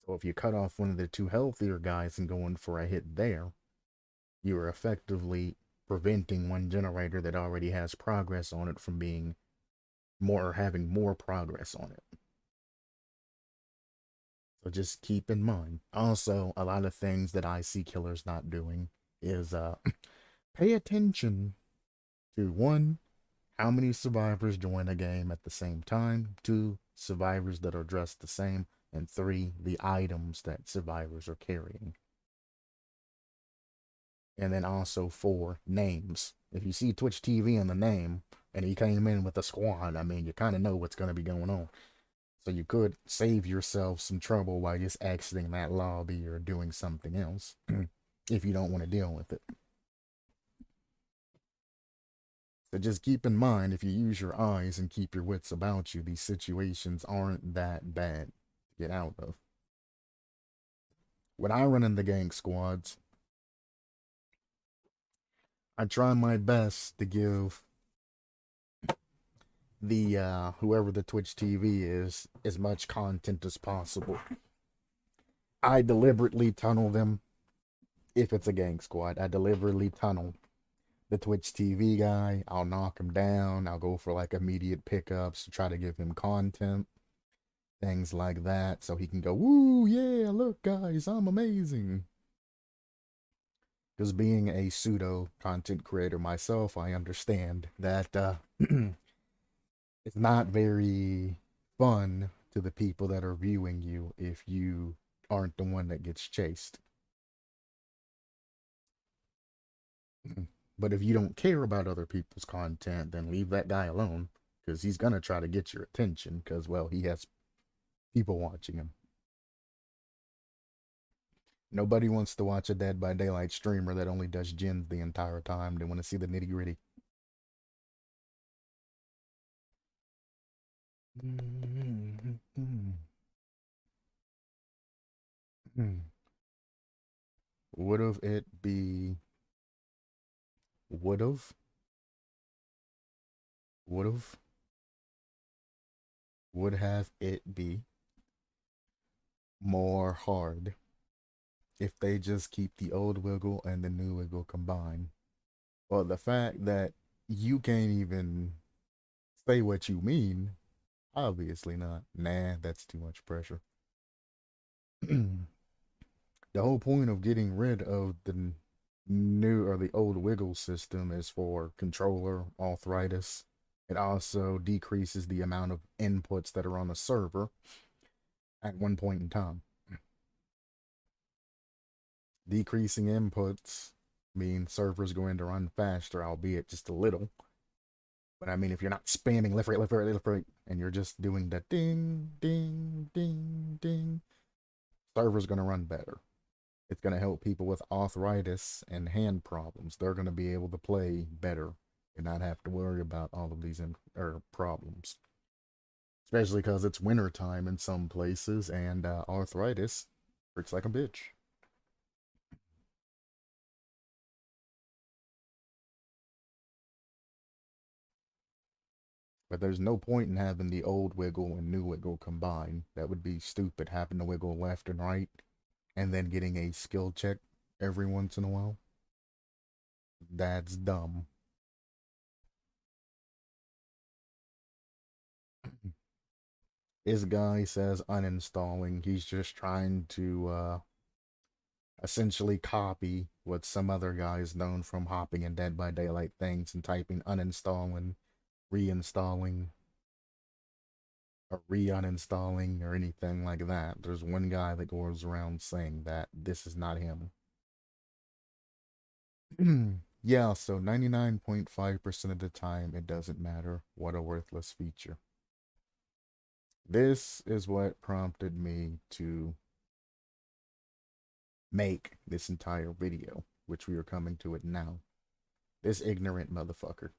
So if you cut off one of the two healthier guys and going for a hit there, you are effectively preventing one generator that already has progress on it from being more or having more progress on it. So just keep in mind. Also, a lot of things that I see killers not doing is pay attention to one, how many survivors join a game at the same time, 2, survivors that are dressed the same, and 3, the items that survivors are carrying. And then also 4, names. If you see Twitch TV on the name, and he came in with a squad, I mean, you kind of know what's going to be going on. So you could save yourself some trouble by just exiting that lobby or doing something else. if you don't want to deal with it. So just keep in mind, if you use your eyes and keep your wits about you, these situations aren't that bad to get out of. When I run in the gang squads, I try my best to give the whoever the Twitch TV is as much content as possible. I deliberately tunnel them if it's a gang squad. I deliberately tunnel the Twitch TV guy. I'll knock him down. I'll go for like immediate pickups to try to give him content, things like that, so he can go, woo, yeah, look, guys, I'm amazing. Because being a pseudo content creator myself, I understand that it's not very fun to the people that are viewing you if you aren't the one that gets chased. But if you don't care about other people's content, then leave that guy alone, because he's gonna try to get your attention, because, well, he has people watching him. Nobody wants to watch a Dead by Daylight streamer that only does gens the entire time. They want to see the nitty gritty. Would've it be would've would've would have it be more hard if they just keep the old wiggle and the new wiggle combined. Well, the fact that you can't even say what you mean, obviously not. Nah, that's too much pressure. The whole point of getting rid of the new or the old wiggle system is for controller arthritis. It also decreases the amount of inputs that are on the server at one point in time. Decreasing inputs means servers going to run faster, albeit just a little. But I mean, if you're not spamming left, right, left, right, left, right, and you're just doing the ding, ding, ding, ding, server's going to run better. It's going to help people with arthritis and hand problems. They're going to be able to play better and not have to worry about all of these problems. Especially because it's winter time in some places and arthritis hurts like a bitch. But there's no point in having the old wiggle and new wiggle combined. That would be stupid, having to wiggle left and right and then getting a skill check every once in a while. That's dumb. This guy says uninstalling. He's just trying to essentially copy what some other guys known from hopping in Dead by Daylight things and typing uninstalling, reinstalling, or re-uninstalling, or anything like that. There's one guy that goes around saying that this is not him. Yeah, so 99.5% of the time, it doesn't matter. What a worthless feature. This is what prompted me to make this entire video, which we are coming to it now. This ignorant motherfucker.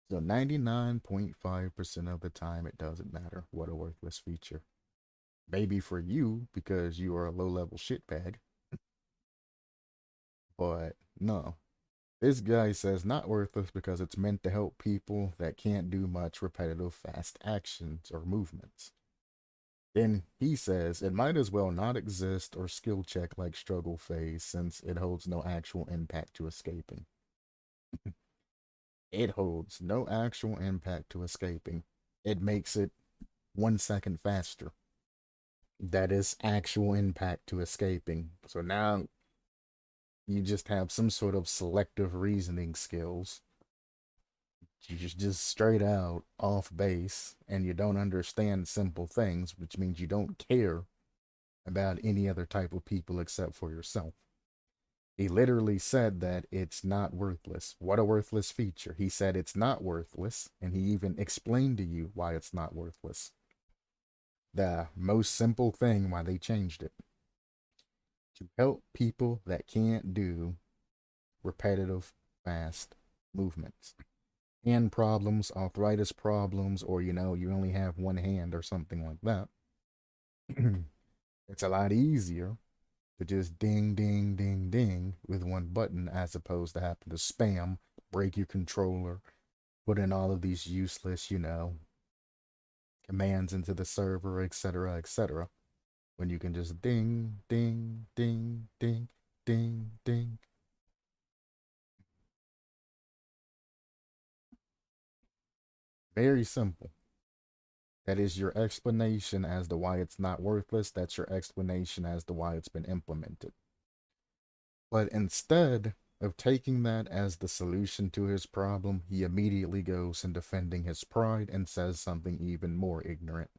So 99.5% of the time, it doesn't matter. What a worthless feature. Maybe for you, because you are a low-level shitbag. But no. This guy says not worthless because it's meant to help people that can't do much repetitive fast actions or movements. Then he says it might as well not exist or skill check like struggle phase since it holds no actual impact to escaping. It holds no actual impact to escaping. It makes it 1 second faster. That is actual impact to escaping. So now you just have some sort of selective reasoning skills. You just straight out off base and you don't understand simple things, which means you don't care about any other type of people except for yourself. He literally said that it's not worthless. What a worthless feature. He said it's not worthless, and he even explained to you why it's not worthless. The most simple thing why they changed it. to help people that can't do repetitive, fast movements. Hand problems, arthritis problems, or you only have one hand or something like that. It's a lot easier to just ding, ding, ding, ding with one button as opposed to having to spam, break your controller, put in all of these useless, commands into the server, etc., etc. When you can just ding, ding, ding, ding, ding, ding. Very simple. That is your explanation as to why it's not worthless. That's your explanation as to why it's been implemented. But instead of taking that as the solution to his problem, he immediately goes in defending his pride and says something even more ignorant.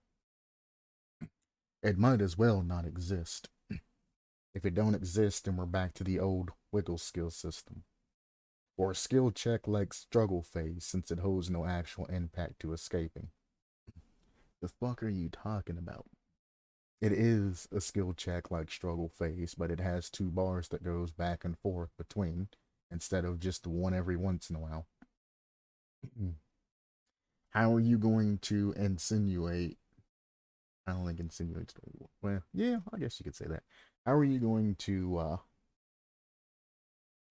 It might as well not exist. If it don't exist, then we're back to the old wiggle skill system. Or a skill check like struggle phase, since it holds no actual impact to escaping. The fuck are you talking about? It is a skill check like struggle phase, but it has two bars that goes back and forth between, instead of just one every once in a while. How are you going to insinuate? I don't think insinuate's the right word. Well, yeah, I guess you could say that. How are you going to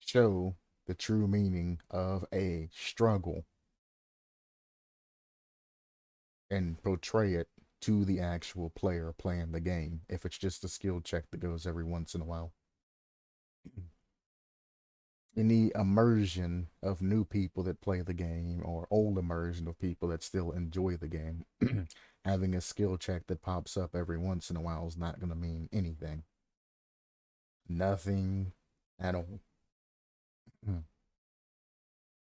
show the true meaning of a struggle and portray it to the actual player playing the game if it's just a skill check that goes every once in a while? Any immersion of new people that play the game or old immersion of people that still enjoy the game, having a skill check that pops up every once in a while is not going to mean anything. Nothing at all.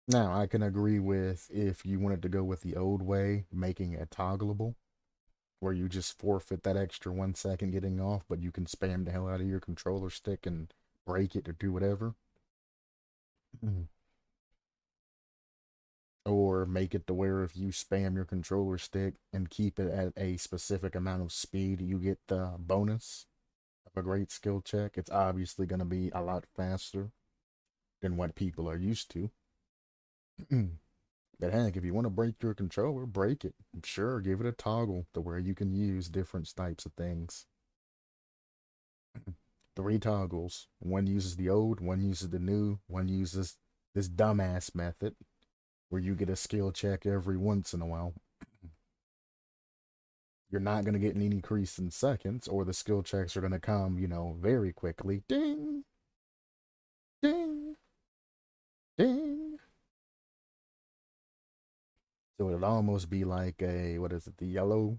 Now, I can agree with if you wanted to go with the old way, making it toggleable, where you just forfeit that extra 1 second getting off, but you can spam the hell out of your controller stick and break it or do whatever. Or make it to where if you spam your controller stick and keep it at a specific amount of speed, you get the bonus of a great skill check. It's obviously going to be a lot faster than what people are used to. But heck, if you want to break your controller, break it. Sure, give it a toggle to where you can use different types of things. Three toggles. One uses the old, one uses the new, one uses this dumbass method where you get a skill check every once in a while. You're not going to get an increase in seconds, or the skill checks are going to come, very quickly. Ding, ding, ding. So it'd almost be like what is it, the yellow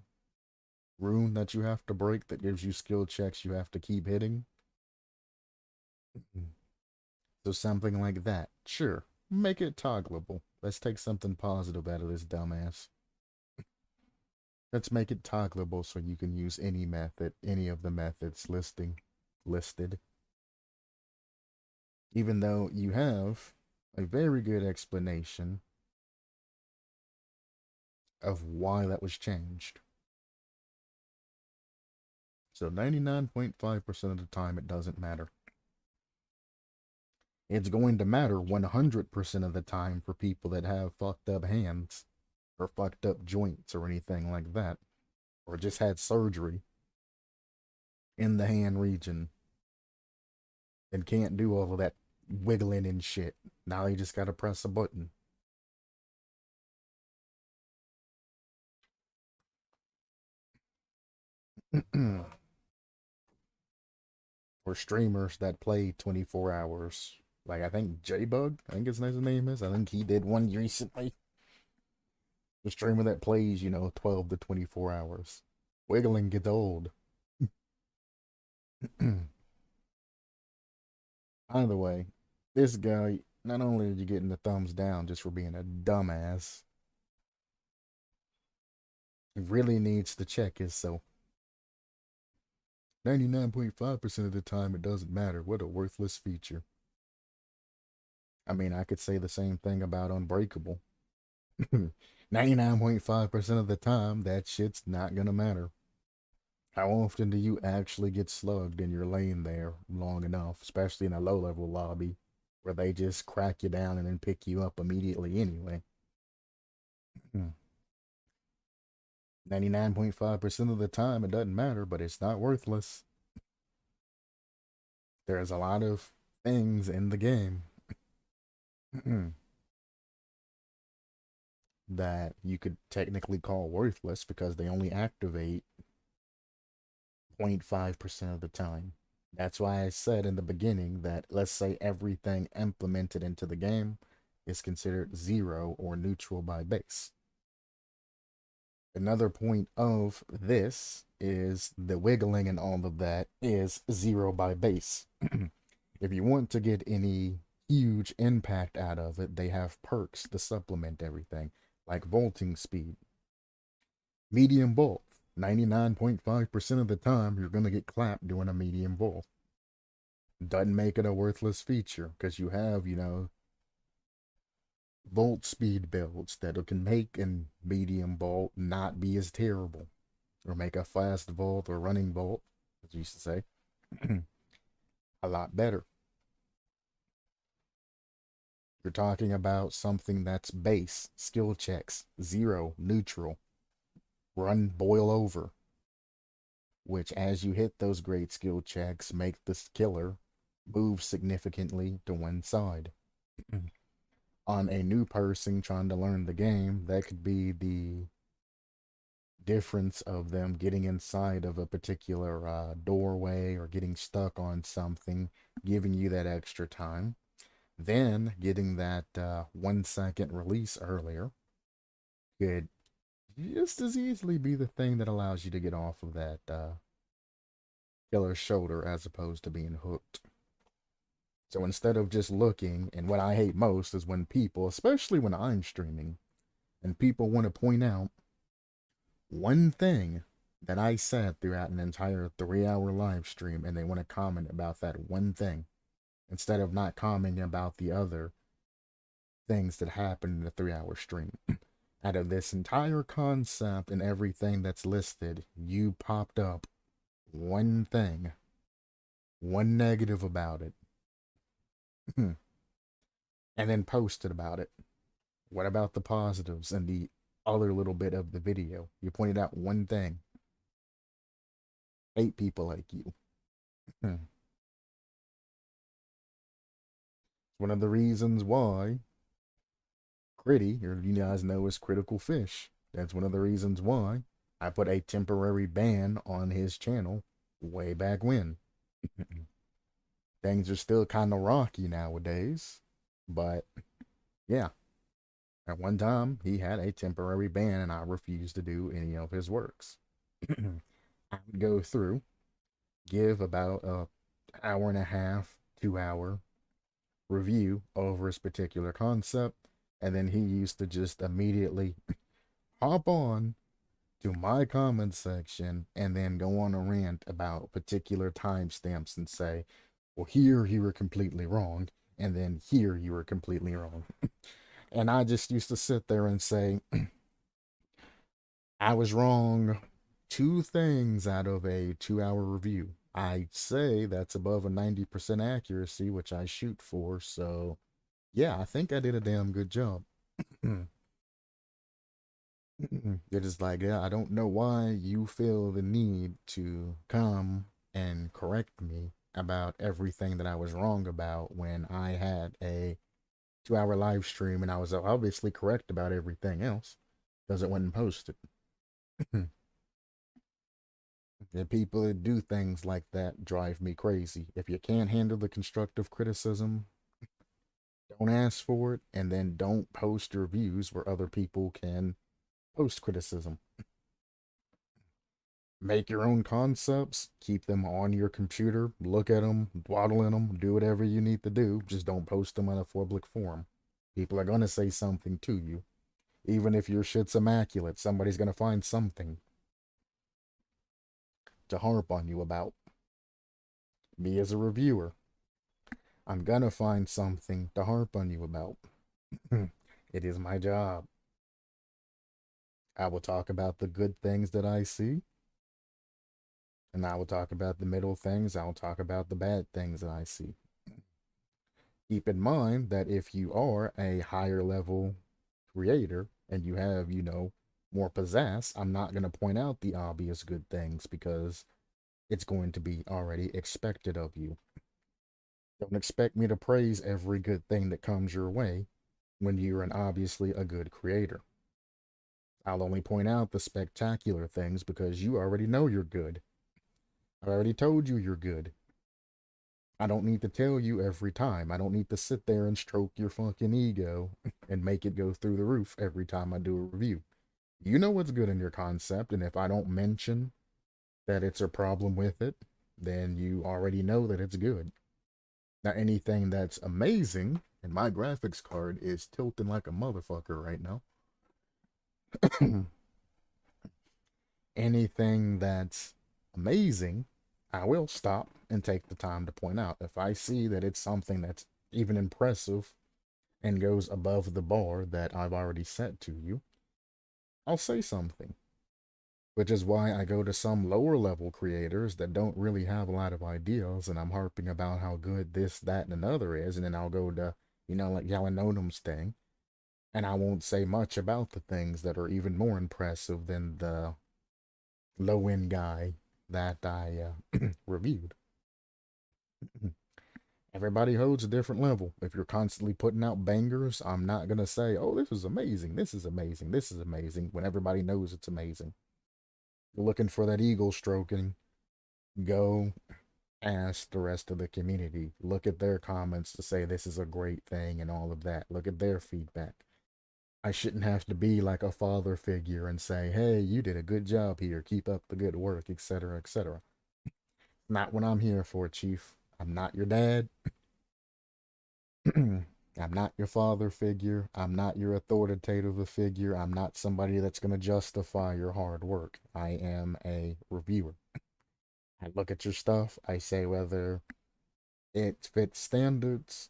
rune that you have to break that gives you skill checks you have to keep hitting. So something like that. Sure, make it toggleable. Let's take something positive out of this dumbass. Let's make it toggleable so you can use any method, any of the methods listed. Even though you have a very good explanation of why that was changed. So 99.5% of the time, it doesn't matter. It's going to matter 100% of the time for people that have fucked up hands or fucked up joints or anything like that, or just had surgery in the hand region and can't do all of that wiggling and shit. Now you just gotta press a button. Or streamers that play 24 hours. Like, I think J-Bug, I think his name is. I think he did one recently. The streamer that plays, 12 to 24 hours. Wiggling gets old. Either way, this guy, not only are you getting the thumbs down just for being a dumbass, he really needs to check himself. 99.5% of the time, it doesn't matter. What a worthless feature. I mean, I could say the same thing about Unbreakable. 99.5% of the time, that shit's not gonna matter. How often do you actually get slugged in your lane there long enough, especially in a low level lobby, where they just crack you down and then pick you up immediately anyway? 99.5% of the time, it doesn't matter, but it's not worthless. There's a lot of things in the game that you could technically call worthless because they only activate 0.5% of the time. That's why I said in the beginning that let's say everything implemented into the game is considered zero or neutral by base. Another point of this is the wiggling and all of that is zero by base. If you want to get any huge impact out of it, they have perks to supplement everything, like vaulting speed, medium vault. 99.5% of the time, you're going to get clapped doing a medium vault. Doesn't make it a worthless feature because you have, vault speed builds that can make a medium vault not be as terrible, or make a fast vault or running vault, as you used to say, a lot better. You're talking about something that's base, skill checks, zero, neutral, run, boil over, which as you hit those great skill checks, make the killer move significantly to one side. On a new person trying to learn the game, that could be the difference of them getting inside of a particular doorway or getting stuck on something, giving you that extra time. Then getting that 1 second release earlier could just as easily be the thing that allows you to get off of that killer's shoulder as opposed to being hooked. So instead of just looking, and what I hate most is when people, especially when I'm streaming, and people want to point out one thing that I said throughout an entire 3 hour live stream, and they want to comment about that one thing instead of not commenting about the other things that happened in the 3 hour stream. Out of this entire concept and everything that's listed, you popped up one thing, one negative about it, and then posted about it. What about the positives and the other little bit of the video? You pointed out one thing. 8 people like you. It's one of the reasons why Gritty, or you guys know as Critical Fish. That's one of the reasons why I put a temporary ban on his channel way back when. Things are still kind of rocky nowadays, but yeah, at one time he had a temporary ban and I refused to do any of his works. I would go through, give about a hour and a half, 2 hour review over his particular concept, and then he used to just immediately hop on to my comment section and then go on a rant about particular timestamps and say, well, here you were completely wrong, and then here you were completely wrong. And I just used to sit there and say, I was wrong 2 things out of a 2 hour review. I'd say that's above a 90% accuracy, which I shoot for. So, yeah, I think I did a damn good job. It is like, yeah, I don't know why you feel the need to come and correct me about everything that I was wrong about when I had a 2 hour live stream and I was obviously correct about everything else because it wasn't posted. The people that do things like that drive me crazy. If you can't handle the constructive criticism, don't ask for it, and then don't post reviews where other people can post criticism. Make your own concepts, keep them on your computer, look at them, dawdle in them, do whatever you need to do. Just don't post them on a public forum. People are going to say something to you. Even if your shit's immaculate, somebody's going to find something to harp on you about. Me as a reviewer, I'm going to find something to harp on you about. It is my job. I will talk about the good things that I see, And I will talk about the middle things. I'll talk about the bad things that I see. Keep in mind that if you are a higher level creator and you have, more pizzazz, I'm not going to point out the obvious good things because it's going to be already expected of you. Don't expect me to praise every good thing that comes your way when you're an obviously a good creator. I'll only point out the spectacular things because you already know you're good. I already told you you're good. I don't need to tell you every time. I don't need to sit there and stroke your fucking ego and make it go through the roof every time I do a review. You know what's good in your concept, and if I don't mention that it's a problem with it, then you already know that it's good. Now, anything that's amazing, and my graphics card is tilting like a motherfucker right now. Anything that's amazing, I will stop and take the time to point out. If I see that it's something that's even impressive and goes above the bar that I've already set to you, I'll say something. Which is why I go to some lower level creators that don't really have a lot of ideas, and I'm harping about how good this, that, and another is, and then I'll go to, like Galanonim's thing, and I won't say much about the things that are even more impressive than the low end guy that I reviewed. Everybody holds a different level. If you're constantly putting out bangers, I'm not going to say, oh, this is amazing, this is amazing, this is amazing, when everybody knows it's amazing. You're looking for that ego stroking. Go ask the rest of the community. Look at their comments to say this is a great thing and all of that. Look at their feedback. I shouldn't have to be like a father figure and say, hey, you did a good job here. Keep up the good work, etc., etc. Not what I'm here for, Chief. I'm not your dad. I'm not your father figure. I'm not your authoritative figure. I'm not somebody that's going to justify your hard work. I am a reviewer. I look at your stuff. I say whether it fits standards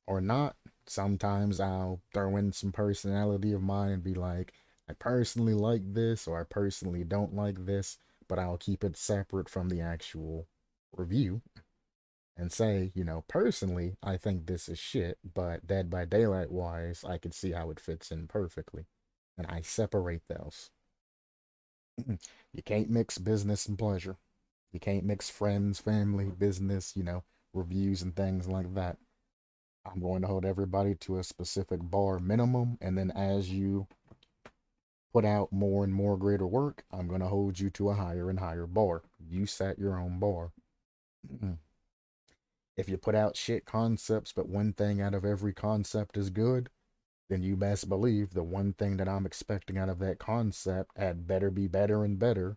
or not. Sometimes I'll throw in some personality of mine and be like, I personally like this or I personally don't like this, but I'll keep it separate from the actual review and say, personally, I think this is shit, but Dead by Daylight wise, I can see how it fits in perfectly. And I separate those. You can't mix business and pleasure. You can't mix friends, family, business, reviews and things like that. I'm going to hold everybody to a specific bar minimum, and then as you put out more and more greater work, I'm going to hold you to a higher and higher bar. You set your own bar. If you put out shit concepts, but one thing out of every concept is good, then you best believe the one thing that I'm expecting out of that concept had better be better and better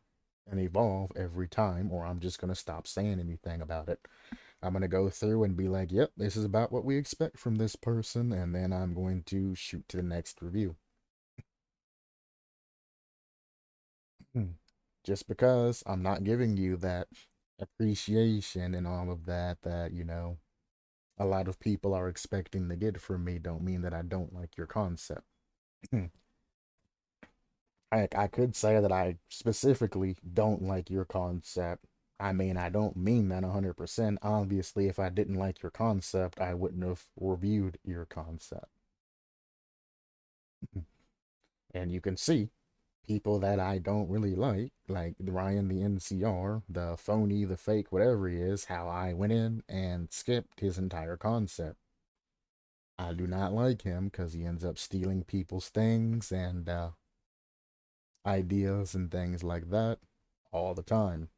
and evolve every time, or I'm just going to stop saying anything about it. I'm going to go through and be like, yep, this is about what we expect from this person, and then I'm going to shoot to the next review. Just because I'm not giving you that appreciation and all of that, a lot of people are expecting to get from me, don't mean that I don't like your concept. I could say that I specifically don't like your concept. I mean, I don't mean that 100%. Obviously, if I didn't like your concept, I wouldn't have reviewed your concept. And you can see people that I don't really like Ryan the NCR, the phony, the fake, whatever he is, how I went in and skipped his entire concept. I do not like him because he ends up stealing people's things and ideas and things like that all the time.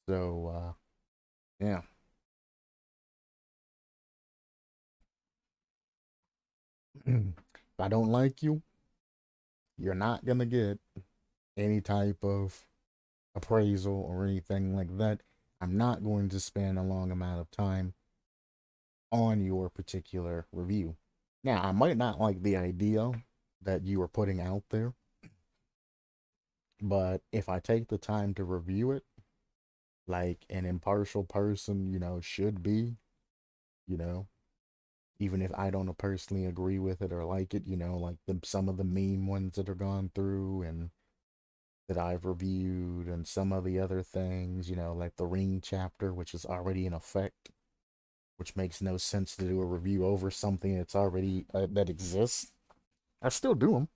So, yeah. If I don't like you, you're not gonna get any type of appraisal or anything like that. I'm not going to spend a long amount of time on your particular review. Now, I might not like the idea that you are putting out there, but if I take the time to review it, like an impartial person, should be, you know, even if I don't personally agree with it or like it, like some of the meme ones that are gone through and that I've reviewed and some of the other things, like the Ring chapter, which is already in effect, which makes no sense to do a review over something that's already that exists. I still do them.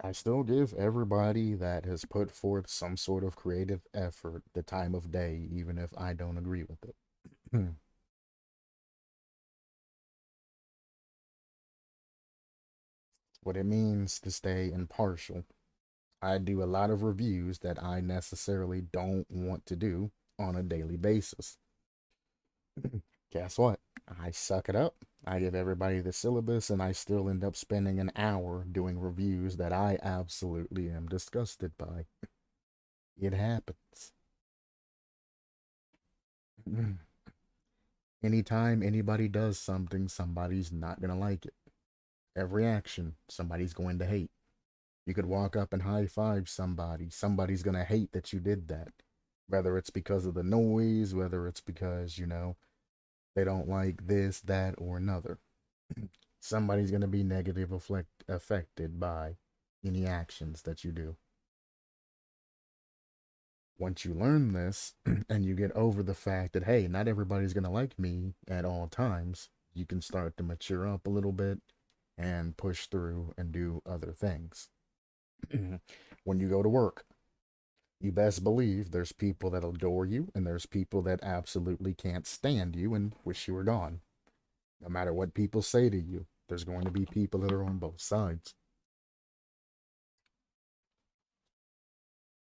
I still give everybody that has put forth some sort of creative effort the time of day, even if I don't agree with it. What it means to stay impartial. I do a lot of reviews that I necessarily don't want to do on a daily basis. Guess what? I suck it up. I give everybody the syllabus, and I still end up spending an hour doing reviews that I absolutely am disgusted by. It happens. Anytime anybody does something, somebody's not going to like it. Every action, somebody's going to hate. You could walk up and high five somebody. Somebody's going to hate that you did that. Whether it's because of the noise, whether it's because, they don't like this, that, or another. Somebody's going to be affected by any actions that you do. Once you learn this and you get over the fact that, hey, not everybody's going to like me at all times, you can start to mature up a little bit and push through and do other things. When you go to work, you best believe there's people that adore you and there's people that absolutely can't stand you and wish you were gone. No matter what people say to you, there's going to be people that are on both sides.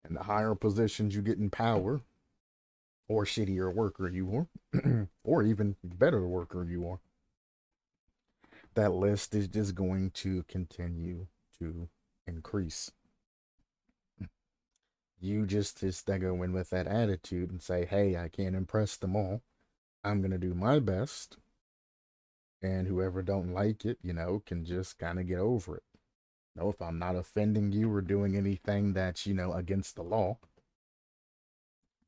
And the higher positions you get in power, or shittier worker you are, or even better worker you are, that list is just going to continue to increase. You just go in with that attitude and say, hey, I can't impress them all. I'm going to do my best. And whoever don't like it, can just kind of get over it. If I'm not offending you or doing anything that's, against the law,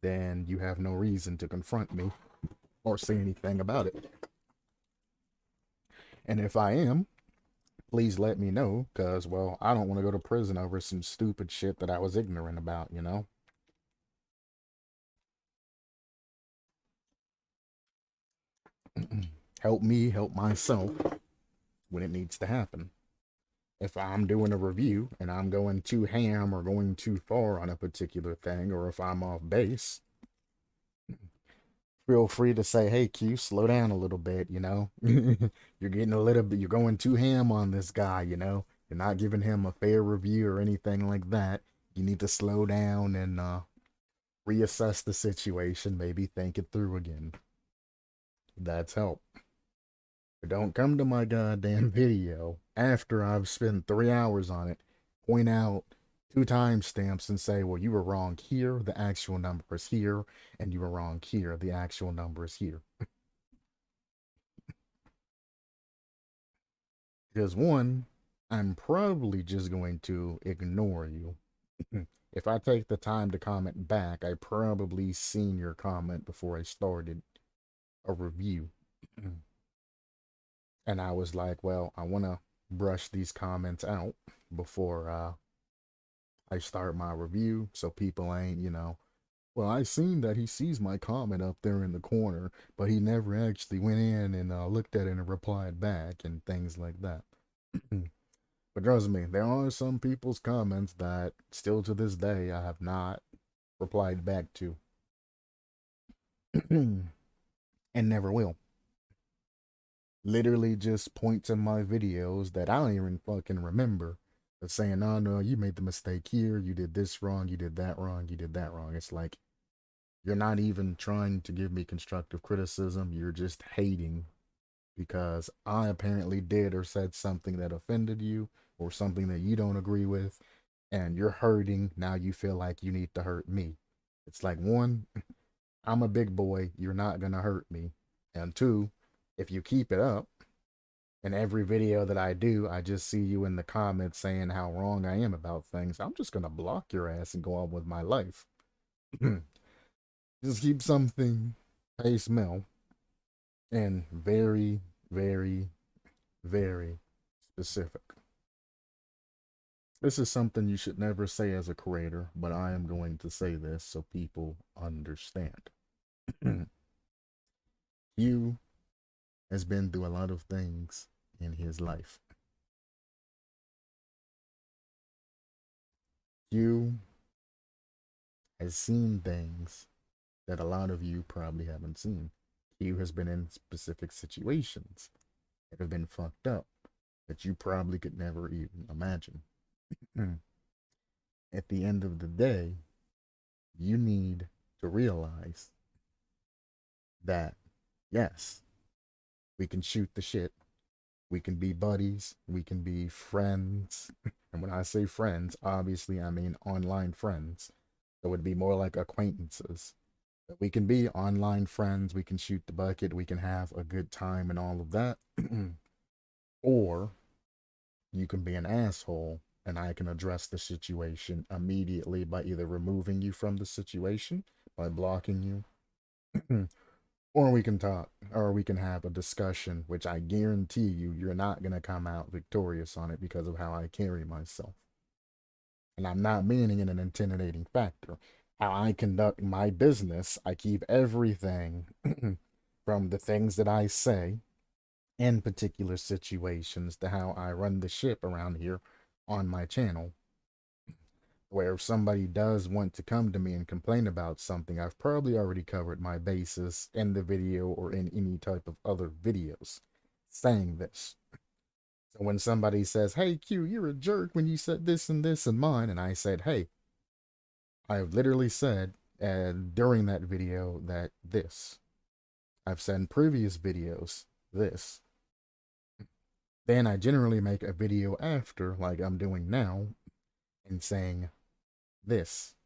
then you have no reason to confront me or say anything about it. And if I am, please let me know, because, well, I don't want to go to prison over some stupid shit that I was ignorant about. Help me help myself when it needs to happen. If I'm doing a review and I'm going too ham or going too far on a particular thing, or if I'm off base, feel free to say, hey, Q, slow down a little bit. You're getting a little bit, you're going too ham on this guy. You're not giving him a fair review or anything like that. You need to slow down and reassess the situation, maybe think it through again. That's help. But don't come to my goddamn video after I've spent 3 hours on it, point out two timestamps and say, well, you were wrong here, the actual number is here, and you were wrong here, the actual number is here. Because one, I'm probably just going to ignore you. If I take the time to comment back, I probably seen your comment before I started a review. And I was like, well, I want to brush these comments out before I start my review so people ain't. Well, I seen that he sees my comment up there in the corner, but he never actually went in and looked at it and replied back and things like that. But trust me, there are some people's comments that still to this day I have not replied back to and never will. Literally just points in my videos that I don't even fucking remember. But saying, oh no, you made the mistake here, you did this wrong, you did that wrong, you did that wrong. It's like you're not even trying to give me constructive criticism, you're just hating because I apparently did or said something that offended you or something that you don't agree with, and you're hurting. Now you feel like you need to hurt me. It's like, one, I'm a big boy, you're not gonna hurt me. And two, if you keep it up, in every video that I do, I just see you in the comments saying how wrong I am about things, I'm just gonna block your ass and go on with my life. Just keep something pace mel and very, very, very specific. This is something you should never say as a creator, but I am going to say this so people understand. Hugh has been through a lot of things in his life. Hugh has seen things that a lot of you probably haven't seen. Hugh has been in specific situations that have been fucked up that you probably could never even imagine. At the end of the day, you need to realize that, yes, we can shoot the shit. We can be buddies. We can be friends. And when I say friends, obviously I mean online friends. So it'd be more like acquaintances. But we can be online friends. We can shoot the bucket. We can have a good time and all of that. Or you can be an asshole and I can address the situation immediately by either removing you from the situation, by blocking you, or we can talk, or we can have a discussion, which I guarantee you, you're not going to come out victorious on it because of how I carry myself. And I'm not meaning in an intimidating factor. How I conduct my business, I keep everything from the things that I say in particular situations to how I run the ship around here on my channel. Where if somebody does want to come to me and complain about something, I've probably already covered my basis in the video or in any type of other videos saying this. So when somebody says, hey, Q, you're a jerk when you said this and this and mine, and I said, hey, I've literally said during that video that this. I've said in previous videos this. Then I generally make a video after, like I'm doing now, and saying this.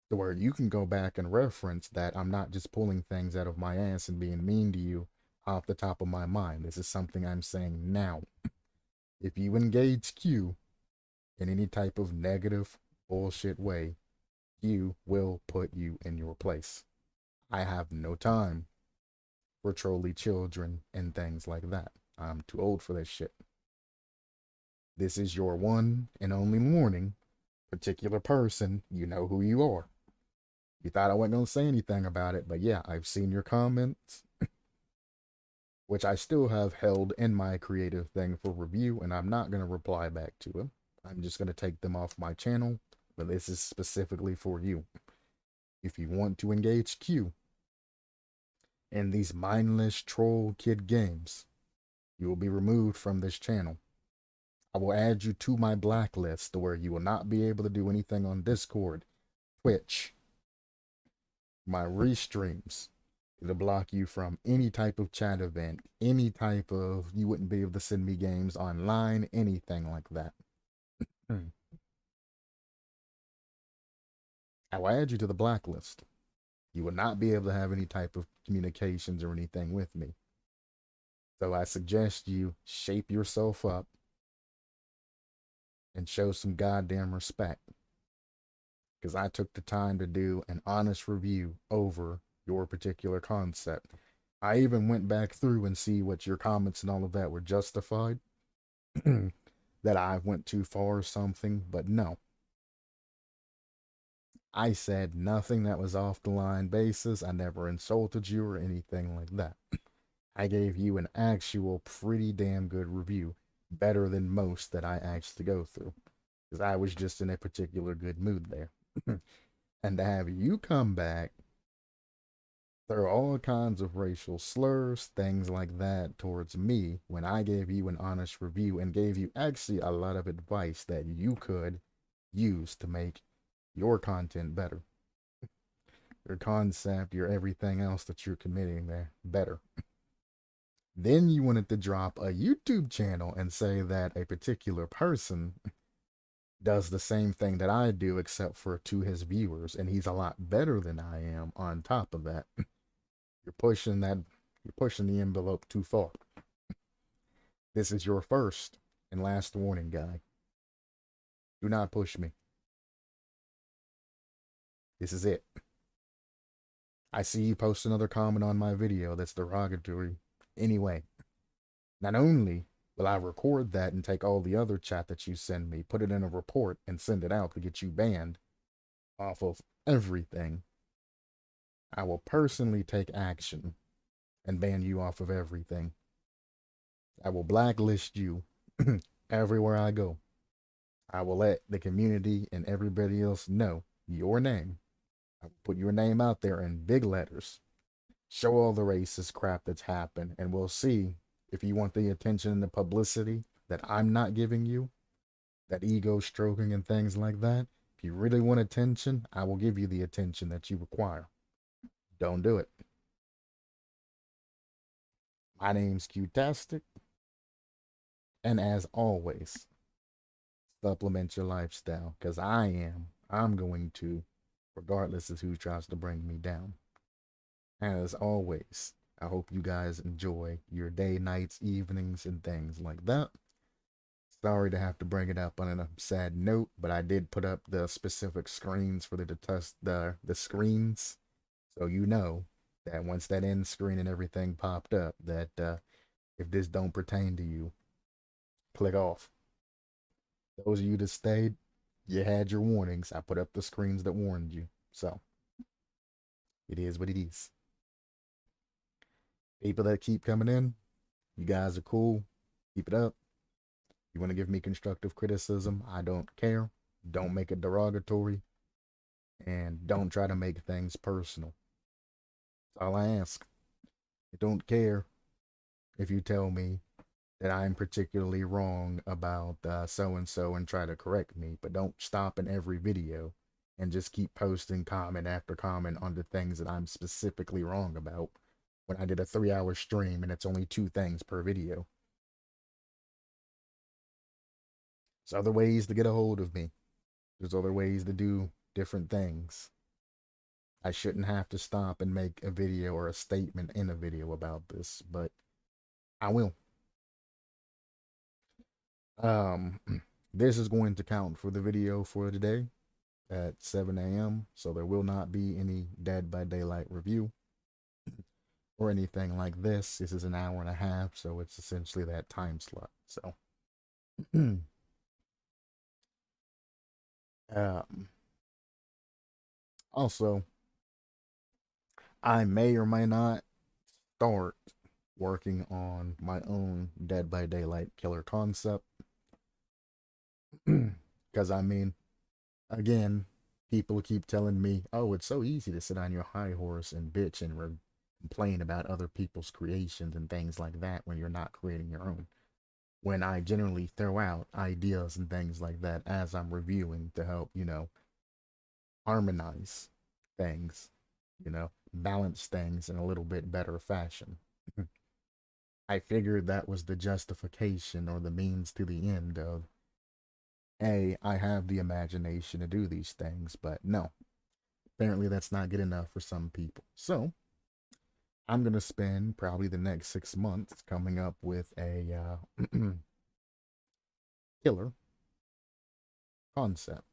To where you can go back and reference that I'm not just pulling things out of my ass and being mean to you off the top of my mind. This is something I'm saying now. If you engage Q in any type of negative bullshit way, Q will put you in your place. I have no time for trolly children and things like that. I'm too old for this shit. This is your one and only warning. Particular person, you know who you are. You thought I wasn't going to say anything about it, but yeah, I've seen your comments, which I still have held in my creative thing for review, and I'm not going to reply back to them. I'm just going to take them off my channel, but this is specifically for you. If you want to engage Q in these mindless troll kid games, you will be removed from this channel. I will add you to my blacklist where you will not be able to do anything on Discord, Twitch, my restreams. It'll block you from any type of chat event, any type of, you wouldn't be able to send me games online, anything like that. I will add you to the blacklist. You will not be able to have any type of communications or anything with me. So I suggest you shape yourself up and show some goddamn respect. Because I took the time to do an honest review over your particular concept. I even went back through and see what your comments and all of that were justified. That I went too far or something, but no. I said nothing that was off the line basis. I never insulted you or anything like that. I gave you an actual pretty damn good review, better than most that I actually go through, because I was just in a particular good mood there. And to have you come back, throw all kinds of racial slurs, things like that towards me when I gave you an honest review and gave you actually a lot of advice that you could use to make your content better, your concept, your everything else that you're committing there better. Then you wanted to drop a YouTube channel and say that a particular person does the same thing that I do, except for to his viewers, and he's a lot better than I am on top of that. You're pushing that, you're pushing the envelope too far. This is your first and last warning, guy. Do not push me. This is it. I see you post another comment on my video that's derogatory. Anyway, not only Well, I record that and take all the other chat that you send me, put it in a report, and send it out to get you banned off of everything. I will personally take action and ban you off of everything. I will blacklist you everywhere I go. I will let the community and everybody else know your name. I will put your name out there in big letters. Show all the racist crap that's happened, and we'll see if you want the attention and the publicity that I'm not giving you, that ego stroking and things like that. If you really want attention, I will give you the attention that you require. Don't do it. My name's QTASTIC, and as always, supplement your lifestyle, because I'm going to, regardless of who tries to bring me down. As always, I hope you guys enjoy your day, nights, evenings, and things like that. Sorry to have to bring it up on a sad note, but I did put up the specific screens for the test the screens, so you know that once that end screen and everything popped up, that if this don't pertain to you, click off. Those of you that stayed, you had your warnings. I put up the screens that warned you, so it is what it is. People that keep coming in, you guys are cool. Keep it up. You want to give me constructive criticism, I don't care. Don't make it derogatory. And don't try to make things personal. That's all I ask. I don't care if you tell me that I'm particularly wrong about so and so and try to correct me, but don't stop in every video and just keep posting comment after comment on the things that I'm specifically wrong about when I did a 3-hour stream and it's only 2 things per video. There's other ways to get a hold of me. There's other ways to do different things. I shouldn't have to stop and make a video or a statement in a video about this, but I will. Um, this is going to count for the video for today at 7 a.m., so there will not be any Dead by Daylight review or anything like this. This is an hour and a half, so it's essentially that time slot. So, um, also, I may or may not start working on my own Dead by Daylight killer concept. Because, I mean, again, people keep telling me, oh, it's so easy to sit on your high horse and bitch and complain about other people's creations and things like that when you're not creating your own. When I generally throw out ideas and things like that as I'm reviewing to help, harmonize things, balance things in a little bit better fashion. I figured that was the justification or the means to the end of, I have the imagination to do these things, but no, apparently that's not good enough for some people. So I'm going to spend probably the next 6 months coming up with a killer concept.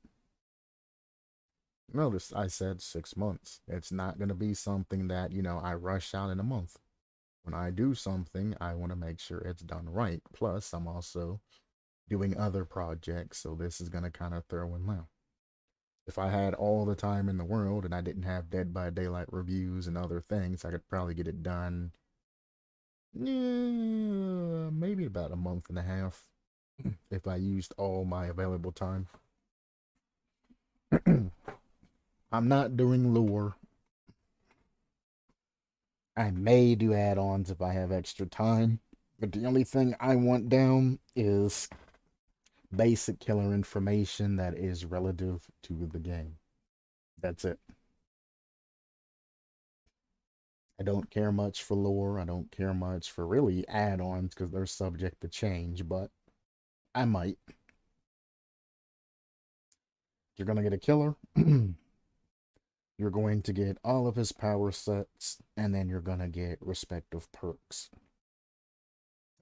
Notice I said 6 months. It's not going to be something that, I rush out in a month. When I do something, I want to make sure it's done right. Plus, I'm also doing other projects, so this is going to kind of throw in now. If I had all the time in the world and I didn't have Dead by Daylight reviews and other things, I could probably get it done, maybe about a month and a half if I used all my available time. I'm not doing lore. I may do add-ons if I have extra time, but the only thing I want down is basic killer information that is relative to the game. That's it. I don't care much for lore. I don't care much for really add-ons because they're subject to change, but I might. You're going to get a killer. You're going to get all of his power sets, and then you're going to get respective perks.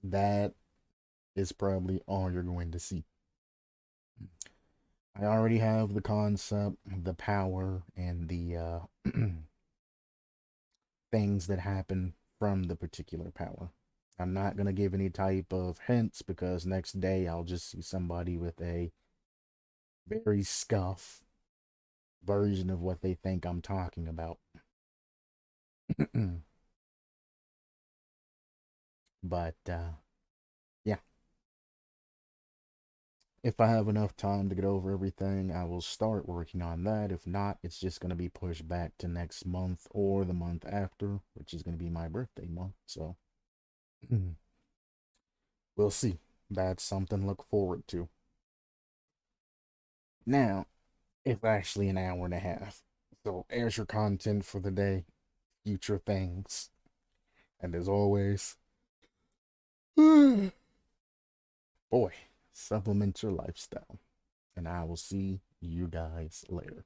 That is probably all you're going to see. I already have the concept, the power, and the things that happen from the particular power. I'm not going to give any type of hints because next day I'll just see somebody with a very scuff version of what they think I'm talking about. But yeah, if I have enough time to get over everything, I will start working on that. If not, it's just going to be pushed back to next month or the month after, which is going to be my birthday month. So we'll see. That's something to look forward to. Now, it's actually an hour and a half. So there's your content for the day, future things. And as always, boy, supplement your lifestyle. And I will see you guys later.